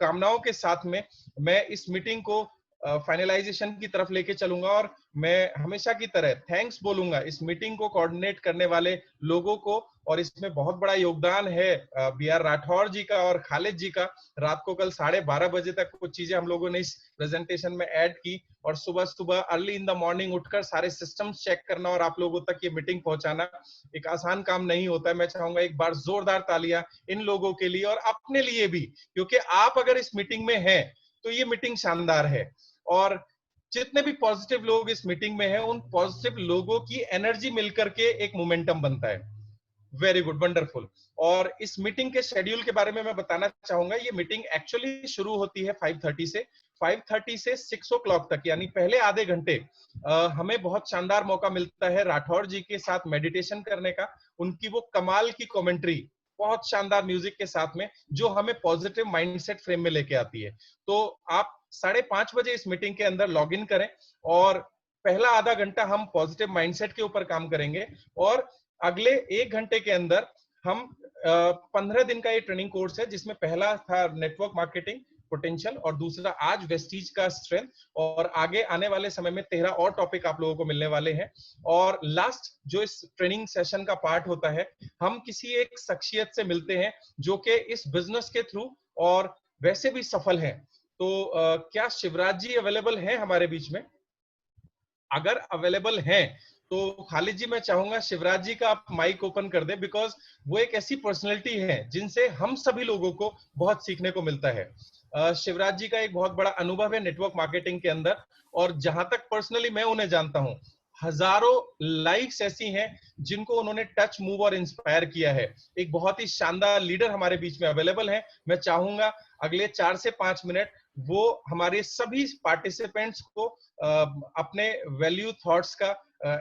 कामनाओं के साथ में मैं इस मीटिंग को फाइनलाइजेशन की तरफ लेके चलूंगा और मैं हमेशा की तरह थैंक्स बोलूंगा इस मीटिंग को कोऑर्डिनेट करने वाले लोगों को। और इसमें बहुत बड़ा योगदान है बी.आर. राठौर जी का और खालिद जी का। रात को कल 12:30 बजे तक कुछ चीजें हम लोगों ने इस प्रेजेंटेशन में ऐड की और सुबह सुबह अर्ली इन द मॉर्निंग उठकर सारे सिस्टम्स चेक करना और आप लोगों तक ये मीटिंग पहुंचाना एक आसान काम नहीं होता है। मैं चाहूंगा एक बार जोरदार तालियां इन लोगों के लिए और अपने लिए भी, क्योंकि आप अगर इस मीटिंग में हैं तो ये मीटिंग शानदार है। और जितने भी पॉजिटिव लोग इस मीटिंग में हैं, उन पॉजिटिव लोगों की एनर्जी मिलकर के एक मोमेंटम बनता है। Very good, wonderful. और इस मीटिंग के शेड्यूल के बारे में मैं बताना चाहूंगा। ये मीटिंग एक्चुअली शुरू होती है 5:30 से 6 o'clock तक, यानी पहले आधे घंटे हमें बहुत शानदार मौका मिलता है राठौर जी के साथ मेडिटेशन करने का। उनकी वो कमाल की कमेंट्री बहुत शानदार म्यूजिक के साथ में, जो हमें पॉजिटिव माइंडसेट फ्रेम में लेके आती है। तो आप 5:30 बजे इस मीटिंग के अंदर लॉग इन करें और पहला आधा घंटा हम पॉजिटिव माइंडसेट के ऊपर काम करेंगे और अगले 1 घंटे के अंदर हम 15 दिन का ये ट्रेनिंग कोर्स है, जिसमें पहला था नेटवर्क मार्केटिंग पोटेंशियल और दूसरा आज वेस्टीज का स्ट्रेंथ, और आगे आने वाले समय में 13 और टॉपिक आप लोगों को मिलने वाले हैं। और लास्ट जो इस ट्रेनिंग सेशन का पार्ट होता है, हम किसी एक शख्सियत से मिलते हैं जो कि इस बिजनेस के थ्रू और वैसे भी सफल हैं। तो क्या शिवराज जी अवेलेबल हैं हमारे बीच में? अगर अवेलेबल हैं तो खालिद जी मैं चाहूंगा शिवराज जी का आप माइक ओपन कर दें, बिकॉज वो एक ऐसी पर्सनैलिटी है जिनसे हम सभी लोगों को बहुत सीखने को मिलता है। शिवराज जी का एक बहुत बड़ा अनुभव है नेटवर्क मार्केटिंग के अंदर, और जहां तक पर्सनली मैं उन्हें जानता हूं, हजारों लाइफ्स ऐसी हैं जिनको उन्होंने टच, मूव और इंस्पायर किया है। एक बहुत ही शानदार लीडर हमारे बीच में अवेलेबल है। मैं चाहूंगा अगले 4 से 5 मिनट वो हमारे सभी पार्टिसिपेंट्स को अपने वैल्यू थॉट्स का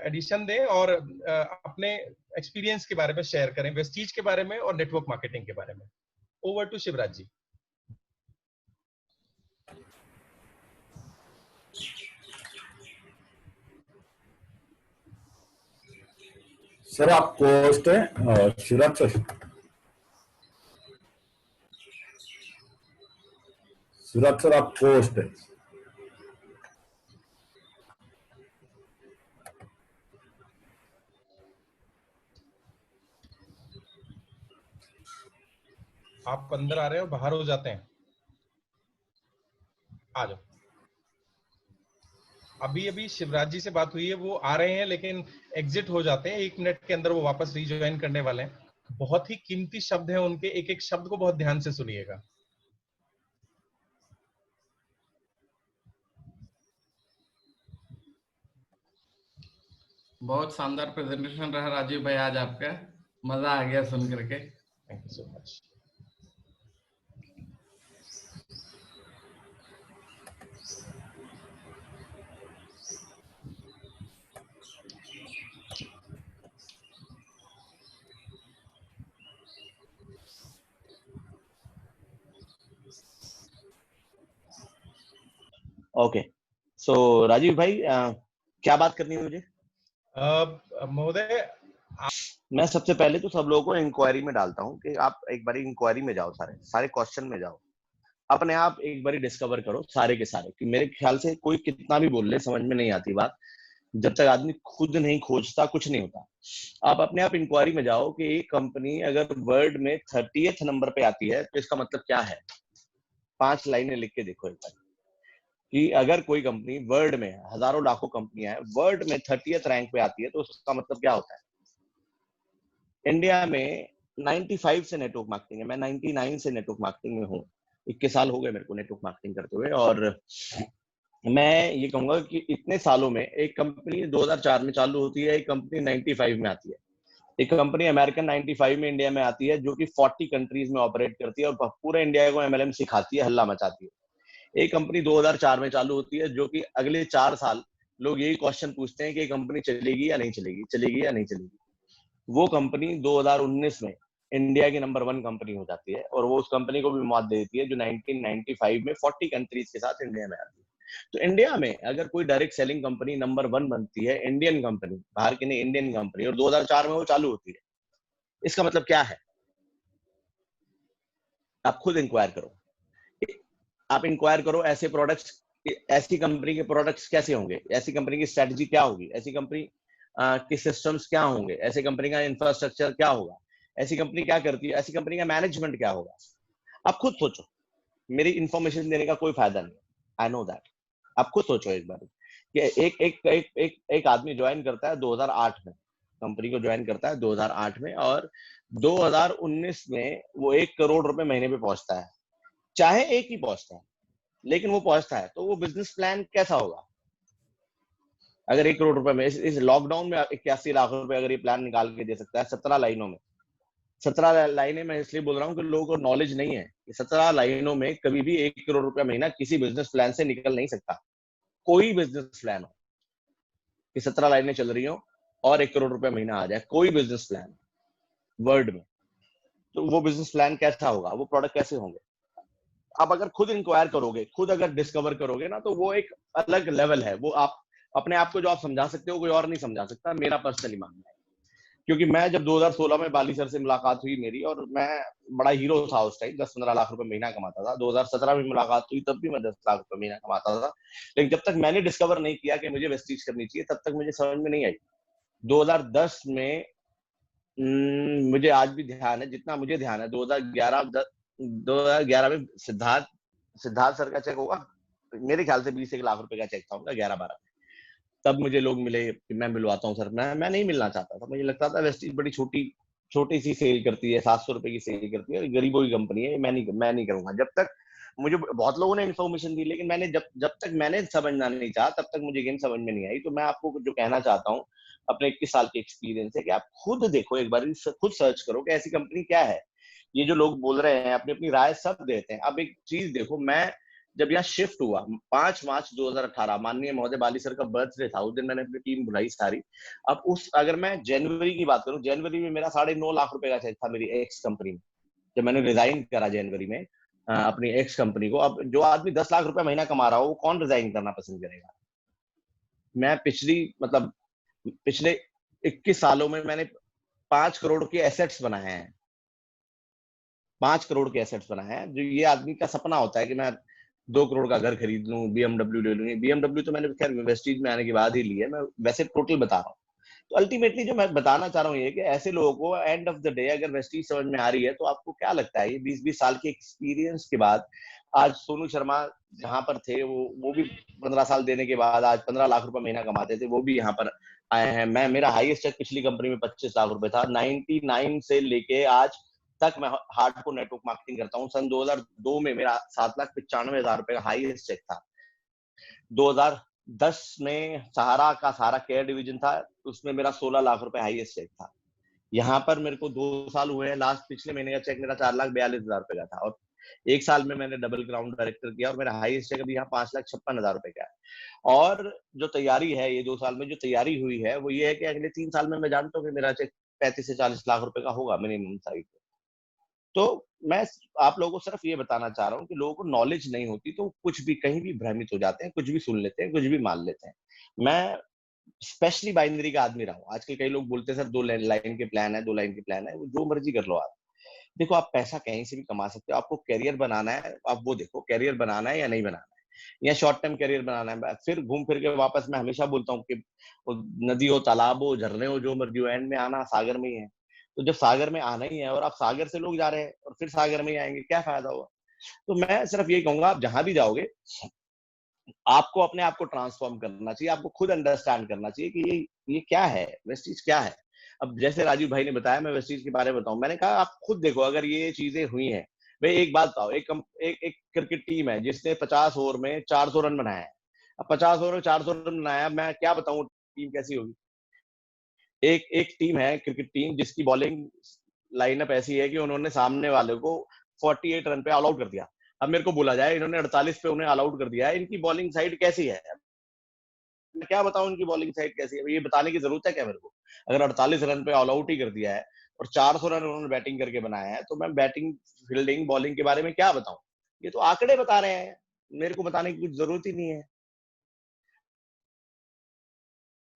एडिशन दें और अपने एक्सपीरियंस के बारे में शेयर करें, वेस्टीज के बारे में और नेटवर्क मार्केटिंग के बारे में। Over to Shivraj ji. Sir आप पोस्ट है शिवराज सर, शिवराज सर आप पोस्ट है। आप अंदर आ रहे हो, बाहर हो जाते हैं? आ जाओ। अभी शिवराज जी से बात हुई है, वो आ रहे हैं लेकिन एग्जिट हो जाते हैं। 1 मिनट के अंदर वो वापस रिज्वाइन करने वाले हैं। बहुत ही कीमती शब्द हैं उनके, एक एक शब्द को बहुत ध्यान से सुनिएगा। बहुत शानदार प्रेजेंटेशन रहा राजीव भाई आज आपका, मजा आ गया सुन करके। Thank you so much. Okay, so Rajeev भाई क्या बात करनी है मुझे? महोदय, मैं सबसे पहले तो सब लोगों को इंक्वायरी में डालता हूँ कि आप एक बारी इंक्वायरी में जाओ, सारे क्वेश्चन में जाओ, अपने आप एक बारी डिस्कवर करो सारे के सारे। कि मेरे ख्याल से कोई कितना भी बोल ले समझ में नहीं आती बात, जब तक आदमी खुद नहीं खोजता कुछ नहीं होता। आप अपने आप इंक्वायरी में जाओ कि एक कंपनी अगर वर्ल्ड में 30th नंबर पे आती है तो इसका मतलब क्या है। 5 लाइनें लिख के देखो एक बार कि अगर कोई कंपनी वर्ल्ड में, हजारों लाखों कंपनियां हैं, वर्ल्ड में 30th रैंक पे आती है तो उसका मतलब क्या होता है। इंडिया में 95 से नेटवर्क मार्केटिंग है, मैं 99 से नेटवर्क मार्केटिंग में हूँ। 21 साल हो गए मेरे को नेटवर्क मार्केटिंग करते हुए, और मैं ये कहूंगा कि इतने सालों में एक कंपनी 2004 में चालू होती है, एक कंपनी 95 में आती है, एक कंपनी अमेरिकन 95 में इंडिया में आती है जो कि 40 कंट्रीज में ऑपरेट करती है और पूरे इंडिया को MLM सिखाती है, हल्ला मचाती है। एक कंपनी 2004 में चालू होती है जो कि अगले 4 साल लोग यही क्वेश्चन पूछते हैं कि कंपनी चलेगी या नहीं चलेगी, चलेगी या नहीं चलेगी। वो कंपनी 2019 में इंडिया की नंबर 1 कंपनी हो जाती है और वो उस कंपनी को भी मौत दे देती है जो 1995 में 40 कंट्रीज के साथ इंडिया में आती है। तो इंडिया में अगर कोई डायरेक्ट सेलिंग कंपनी नंबर 1 बनती है, इंडियन कंपनी, बाहर की नहीं, इंडियन कंपनी, और 2004 में वो चालू होती है, इसका मतलब क्या है? आप खुद इंक्वायर करो, आप इंक्वायर करो ऐसे प्रोडक्ट्स, ऐसी कंपनी के प्रोडक्ट्स कैसे होंगे, ऐसी कंपनी की स्ट्रेटजी क्या होगी, ऐसी कंपनी के सिस्टम्स क्या होंगे, ऐसी कंपनी का इंफ्रास्ट्रक्चर क्या होगा, ऐसी कंपनी क्या करती है, ऐसी कंपनी का मैनेजमेंट क्या होगा। आप खुद सोचो, मेरी इंफॉर्मेशन देने का कोई फायदा नहीं, आई नो दैट। आप खुद सोचो एक बार कि एक आदमी ज्वाइन करता है 2008 में, कंपनी को ज्वाइन करता है 2008 में, और 2019 में वो 1 करोड़ रुपए महीने पे पहुंचता है। चाहे एक ही पहुंचता है, लेकिन वो पहुंचता है, तो वो बिजनेस प्लान कैसा होगा? अगर 1 करोड़ रुपए में इस लॉकडाउन में 81 लाख रुपए अगर ये प्लान निकाल के दे सकता है 17 लाइनों में, 17 लाइनें मैं इसलिए बोल रहा हूँ कि लोगों को नॉलेज नहीं है कि 17 लाइनों में कभी भी 1 करोड़ रुपया महीना किसी बिजनेस प्लान से निकल नहीं सकता। कोई बिजनेस प्लान हो कि 17 लाइनें चल रही हो और 1 करोड़ रुपया महीना आ जाए, कोई बिजनेस प्लान वर्ल्ड में, तो वो बिजनेस प्लान कैसा होगा, वो प्रोडक्ट कैसे होंगे? आप अगर खुद इंक्वायर करोगे, खुद अगर डिस्कवर करोगे ना, तो वो एक अलग लेवल है। वो आप अपने आप को जो आप समझा सकते हो कोई और नहीं समझा सकता, मेरा पर्सनली मानना है। क्योंकि मैं जब 2016 में बाली सर से मुलाकात हुई मेरी, और मैं बड़ा हीरो था उस टाइम, 10-15 लाख रुपए महीना कमाता था। 2017 में मुलाकात हुई, तब भी मैं 10 लाख रुपए महीना कमाता था। लेकिन जब तक मैंने डिस्कवर नहीं किया कि मुझे वेस्टीज करनी चाहिए, तब तक मुझे समझ में नहीं आई। 2010 में मुझे आज भी ध्यान है, जितना मुझे ध्यान है, 2011 में सिद्धार्थ सर का चेक होगा, मेरे ख्याल से 20 लाख रुपए का चेक था उनका, 11-12। तब मुझे लोग मिले कि मैं मिलवाता हूँ सर। मैं नहीं मिलना चाहता था, मुझे लगता था वेस्टीज बड़ी छोटी सी सेल करती है, 700 रुपए की सेल करती है, गरीबों की कंपनी है, मैं नहीं करूंगा। जब तक मुझे बहुत लोगों ने इन्फॉर्मेशन दी, लेकिन मैंने जब तक मैंने समझना नहीं चाहा, तब तक मुझे गेम समझ में नहीं आई। तो मैं आपको जो कहना चाहता हूँ अपने 21 साल के एक्सपीरियंस है, कि आप खुद देखो एक बार, खुद सर्च करो कि ऐसी कंपनी क्या है। ये जो लोग बोल रहे हैं अपनी अपनी राय सब देते हैं। अब एक चीज देखो, मैं जब यहाँ शिफ्ट हुआ 5 मार्च 2018, माननीय महोदय बाली सर का बर्थडे था, उस दिन मैंने अपनी टीम बुलाई सारी। अब अगर मैं जनवरी की बात करूं, जनवरी में मेरा 9.5 लाख रुपए का चेक था मेरी एक्स कंपनी में, जब मैंने रिजाइन करा जनवरी में अपनी एक्स कंपनी को। अब जो आदमी 10 लाख रुपए महीना कमा रहा हो, वो कौन रिजाइन करना पसंद करेगा? मैं पिछले 21 सालों में मैंने 5 करोड़ के एसेट्स बनाए हैं, 5 करोड़ के एसेट्स बनाए हैं। जो ये आदमी का सपना होता है कि मैं 2 करोड़ का घर खरीद लूं, बीएमडब्ल्यू ले लूं। बीएमडब्ल्यू तो मैंने खैर वेस्टीज में आने के बाद ही ली है, मैं वैसे टोटल बता रहा हूँ। तो अल्टीमेटली जो मैं बताना चाह रहा हूँ ये कि ऐसे लोगों को एंड ऑफ द डे अगर वेस्टीज समझ में आ रही है, तो आपको क्या लगता है ये 20-20 साल के एक्सपीरियंस के बाद, आज सोनू शर्मा जहां पर थे, वो भी 15 साल देने के बाद आज 15 लाख रुपए महीना कमाते थे, वो भी यहाँ पर आए हैं। मेरा हाईएस्ट चेक पिछली कंपनी में 25 लाख रुपए था। 99 से लेके आज तक मैं हार्डकोर नेटवर्क मार्केटिंग करता हूँ। सन 2002 में मेरा 7,95,000 रुपए का हाईएस्ट चेक था। 2010 में सहारा केयर डिवीजन था, उसमें मेरा 16 लाख रुपए हाईएस्ट चेक था। यहाँ पर मेरे को 2 साल हुए हैं, लास्ट पिछले महीने का चेक मेरा 4,42,000 रुपए का था, और 1 साल में मैंने डबल ग्राउंड डायरेक्टर किया, और मेरा हाईएस्ट चेक अभी यहाँ 5,56,000 रुपए का है। और जो तैयारी है, ये 2 साल में जो तैयारी हुई है, वो ये है कि अगले 3 साल में मैं जानता हूँ कि मेरा चेक 35 से 40 लाख रुपए का होगा मिनिमम साइड पे। तो मैं आप लोगों को सिर्फ ये बताना चाह रहा हूँ कि लोगों को नॉलेज नहीं होती, तो कुछ भी कहीं भी भ्रमित हो जाते हैं, कुछ भी सुन लेते हैं, कुछ भी मान लेते हैं। मैं स्पेशली बाइनरी का आदमी रहा हूँ। आजकल कई लोग बोलते हैं सर 2 लाइन के प्लान है, 2 लाइन के प्लान है, वो जो मर्जी कर लो आप। देखो, आप पैसा कहीं से भी कमा सकते हो, आपको करियर बनाना है, आप वो देखो करियर बनाना है या नहीं बनाना है, या शॉर्ट टर्म करियर बनाना है। फिर घूम फिर के वापस मैं हमेशा बोलता हूँ कि नदी हो, तालाब हो, झरने हो, जो मर्जी हो, एंड में आना सागर में ही है। तो जब सागर में आना ही है और आप सागर से लोग जा रहे हैं और फिर सागर में ही आएंगे, क्या फायदा होगा? तो मैं सिर्फ यही कहूंगा, आप जहां भी जाओगे, आपको अपने आप को ट्रांसफॉर्म करना चाहिए, आपको खुद अंडरस्टैंड करना चाहिए कि ये क्या है, वेस्टीज क्या है। अब जैसे राजीव भाई ने बताया, मैं वेस्टीज के बारे में बताऊं, मैंने कहा आप खुद देखो, अगर ये चीजें हुई हैं, भाई एक बात बताओ, एक क्रिकेट टीम है जिसने 50 ओवर में 400 रन बनाया है। अब 50 ओवर में 400 रन बनाया, मैं क्या बताऊं टीम कैसी होगी? एक टीम है क्रिकेट टीम जिसकी बॉलिंग लाइनअप ऐसी है कि उन्होंने सामने वाले को 48 रन पे ऑल आउट कर दिया। अब मेरे को बोला जाए इन्होंने 48 पे उन्हें ऑल आउट कर दिया है, इनकी बॉलिंग साइड कैसी है? मैं क्या बताऊं इनकी बॉलिंग साइड कैसी है? ये बताने की जरूरत है क्या मेरे को? अगर 48 रन पे ऑल आउट ही कर दिया है और 400 रन उन्होंने बैटिंग करके बनाया है, तो मैं बैटिंग, फील्डिंग, बॉलिंग के बारे में क्या बताऊं? ये तो आंकड़े बता रहे हैं, मेरे को बताने की कुछ जरूरत ही नहीं है।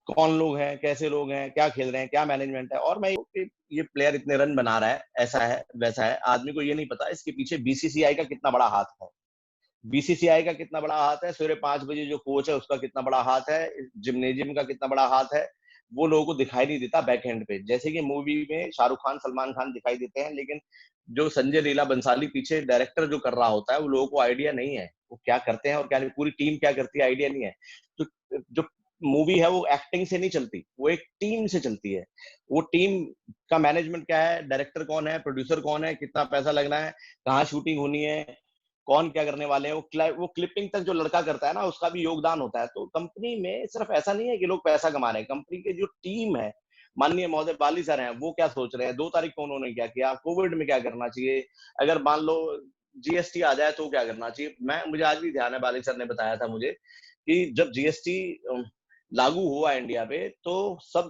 कौन लोग हैं, कैसे लोग हैं, क्या खेल रहे हैं, क्या मैनेजमेंट है। और मैं ये प्लेयर इतने रन बना रहा है, ऐसा है वैसा है, आदमी को ये नहीं पता इसके पीछे बीसीसीआई का कितना बड़ा हाथ है। बीसीसीआई का कितना बड़ा हाथ है, सवेरे 5 बजे जो कोच है उसका कितना बड़ा हाथ है, जिम्नेजियम का कितना बड़ा हाथ है, वो लोगों को दिखाई नहीं देता बैक एंड पे। जैसे कि मूवी में शाहरुख खान, सलमान खान दिखाई देते हैं, लेकिन जो संजय लीला बंसाली पीछे डायरेक्टर जो कर रहा होता है, वो लोगों को आइडिया नहीं है वो क्या करते हैं और क्या नहीं, पूरी टीम क्या करती है आइडिया नहीं है। तो जो मूवी है वो एक्टिंग से नहीं चलती, वो एक टीम से चलती है। वो टीम का मैनेजमेंट क्या है, डायरेक्टर कौन है, प्रोड्यूसर कौन है, कितना पैसा लगना है, कहाँ शूटिंग होनी है, कौन क्या करने वाले हैं, वो क्लिपिंग तक जो लड़का करता है ना, उसका भी योगदान होता है। तो कंपनी में सिर्फ ऐसा नहीं है कि लोग पैसा कमा रहे हैं, कंपनी की जो टीम है, माननीय महोदय बाली सर हैं, वो क्या सोच रहे हैं, 2 तारीख को उन्होंने क्या किया, कोविड में क्या करना चाहिए, अगर मान लो जीएसटी आ जाए तो क्या करना चाहिए। मुझे आज भी ध्यान है, बाली सर ने बताया था मुझे कि जब जीएसटी लागू हुआ इंडिया पे, तो सब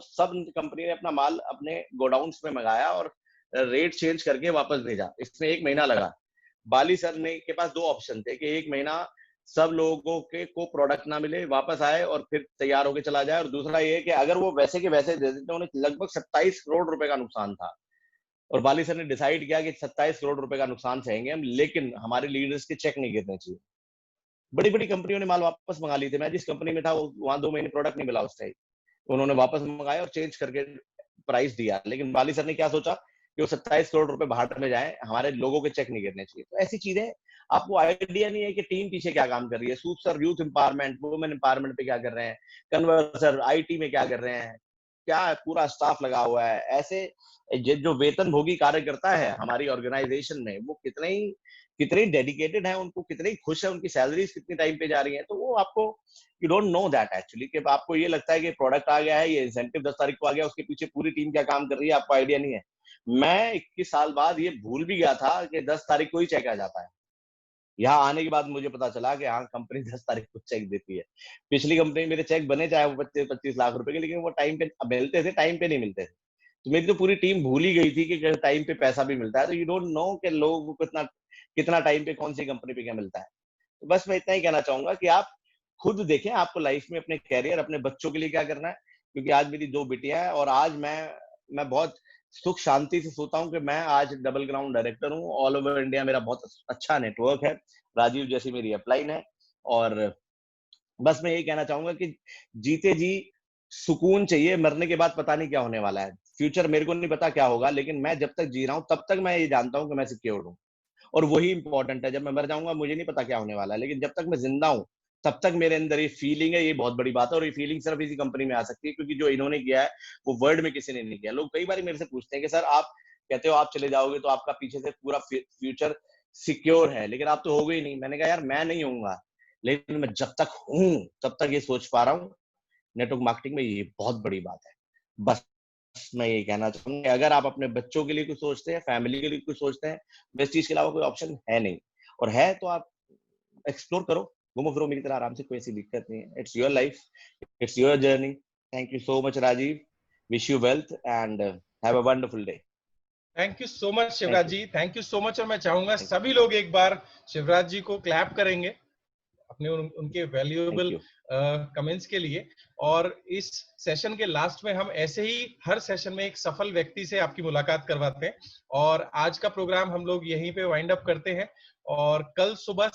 कंपनी ने अपना माल अपने गोडाउन्स में मंगाया और रेट चेंज करके वापस भेजा। इसमें 1 महीना लगा। बाली सर ने के पास 2 ऑप्शन थे कि 1 महीना सब लोगों को प्रोडक्ट ना मिले, वापस आए और फिर तैयार होके चला जाए, और दूसरा ये कि अगर वो वैसे के वैसे दे देते, उन्हें लगभग 27 करोड़ रुपए का नुकसान था। और बाली सर ने डिसाइड किया कि 27 करोड़ रुपए का नुकसान सहेंगे हम, लेकिन हमारे लीडर्स के चेक नहीं गिरने चाहिए। बड़ी बड़ी कंपनियों ने माल वापस मंगा ली थी। मैं जिस कंपनी में था वहां 2 महीने प्रोडक्ट नहीं मिला उस टाइम, उन्होंने वापस मंगाया और चेंज करके प्राइस दिया। लेकिन बाली सर ने क्या सोचा कि वो 27 करोड़ रुपए बाहर में जाए, हमारे लोगों के चेक नहीं गिरने चाहिए। तो ऐसी चीजें आपको आइडिया नहीं है कि टीम पीछे क्या काम कर रही है। Soup sir youth empowerment, women empowerment पे क्या कर रहे हैं, कन्वर्स सर आईटी में क्या कर रहे हैं, क्या पूरा स्टाफ लगा हुआ है। ऐसे जो वेतन भोगी कार्यकर्ता है हमारी ऑर्गेनाइजेशन में, वो कितने डेडिकेटेड है, उनको कितने खुश है, उनकी सैलरीज कितनी टाइम पे जा रही है। तो वो आपको you don't know that actually, कि आपको ये लगता है कि प्रोडक्ट आ गया है, ये इंसेंटिव 10 तारीख को आ गया, उसके पीछे पूरी टीम क्या काम कर रही है, आपको आइडिया नहीं है। मैं 21 साल बाद ये भूल भी गया था कि 10 तारीख को ही चेक आ जाता है। यहाँ आने के बाद मुझे पता चला कि हाँ, कंपनी 10 तारीख को चेक देती है। पिछली कंपनी में मेरे चेक बने चाहे वो 25 लाख रुपए के, लेकिन वो टाइम पे मिलते थे, टाइम पे नहीं मिलते थे। तो मेरी तो पूरी टीम भूल ही गई थी कि टाइम पे पैसा भी मिलता है। तो यू डोंट नो कि लोगों को कितना कितना टाइम पे कौन सी कंपनी पे क्या मिलता है। तो बस मैं इतना ही कहना चाहूंगा कि आप खुद देखें आपको लाइफ में अपने कैरियर, अपने बच्चों के लिए क्या करना है। क्योंकि आज मेरी 2 बेटियां हैं और आज मैं बहुत सुख शांति से सोता हूँ कि मैं आज डबल ग्राउंड डायरेक्टर हूँ। ऑल ओवर इंडिया मेरा बहुत अच्छा नेटवर्क है, राजीव जैसी मेरी अपलाइन है। और बस मैं यही कहना चाहूंगा कि जीते जी सुकून चाहिए, मरने के बाद पता नहीं क्या होने वाला है। फ्यूचर मेरे को नहीं पता क्या होगा, लेकिन मैं जब तक जी रहा हूँ तब तक मैं ये जानता हूँ कि मैं सिक्योर हूँ, और वही इंपॉर्टेंट है। जब मैं मर जाऊंगा मुझे नहीं पता क्या होने वाला है, लेकिन जब तक मैं जिंदा हूँ तब तक मेरे अंदर ये फीलिंग है, ये बहुत बड़ी बात है। और ये फीलिंग सिर्फ इसी कंपनी में आ सकती है, क्योंकि जो इन्होंने किया है वो वर्ल्ड में किसी ने नहीं किया। लोग कई बार मेरे से पूछते हैं कि सर आप कहते हो आप चले जाओगे तो आपका पीछे से पूरा फ्यूचर सिक्योर है, लेकिन आप तो हो गई नहीं। मैंने कहा यार मैं नहीं होऊंगा, लेकिन मैं जब तक हूं तब तक ये सोच पा रहा हूँ। नेटवर्क मार्केटिंग में ये बहुत बड़ी बात है। बस मैं ये कहना चाहूंगा, अगर आप अपने बच्चों के लिए कुछ सोचते हैं, फैमिली के लिए कुछ सोचते हैं, इस चीज के अलावा कोई ऑप्शन है नहीं। और है तो आप एक्सप्लोर करो, घूमो फिरो मेरी तरह आराम से, कोई ऐसी दिक्कत नहीं है। It's your life, it's your journey. Thank you so much Rajeev, wish you wealth and have a wonderful day. Thank you so much Shivraj ji, thank you so much. और मैं चाहूंगा सभी लोग एक बार शिवराज जी को क्लैप करेंगे अपने उनके वैल्यूएबल कमेंट्स के लिए। और इस सेशन के लास्ट में हम ऐसे ही हर सेशन में एक सफल व्यक्ति से आपकी मुलाकात करवाते हैं। और आज का प्रोग्राम हम लोग यहीं पे वाइंड अप करते हैं, और कल सुबह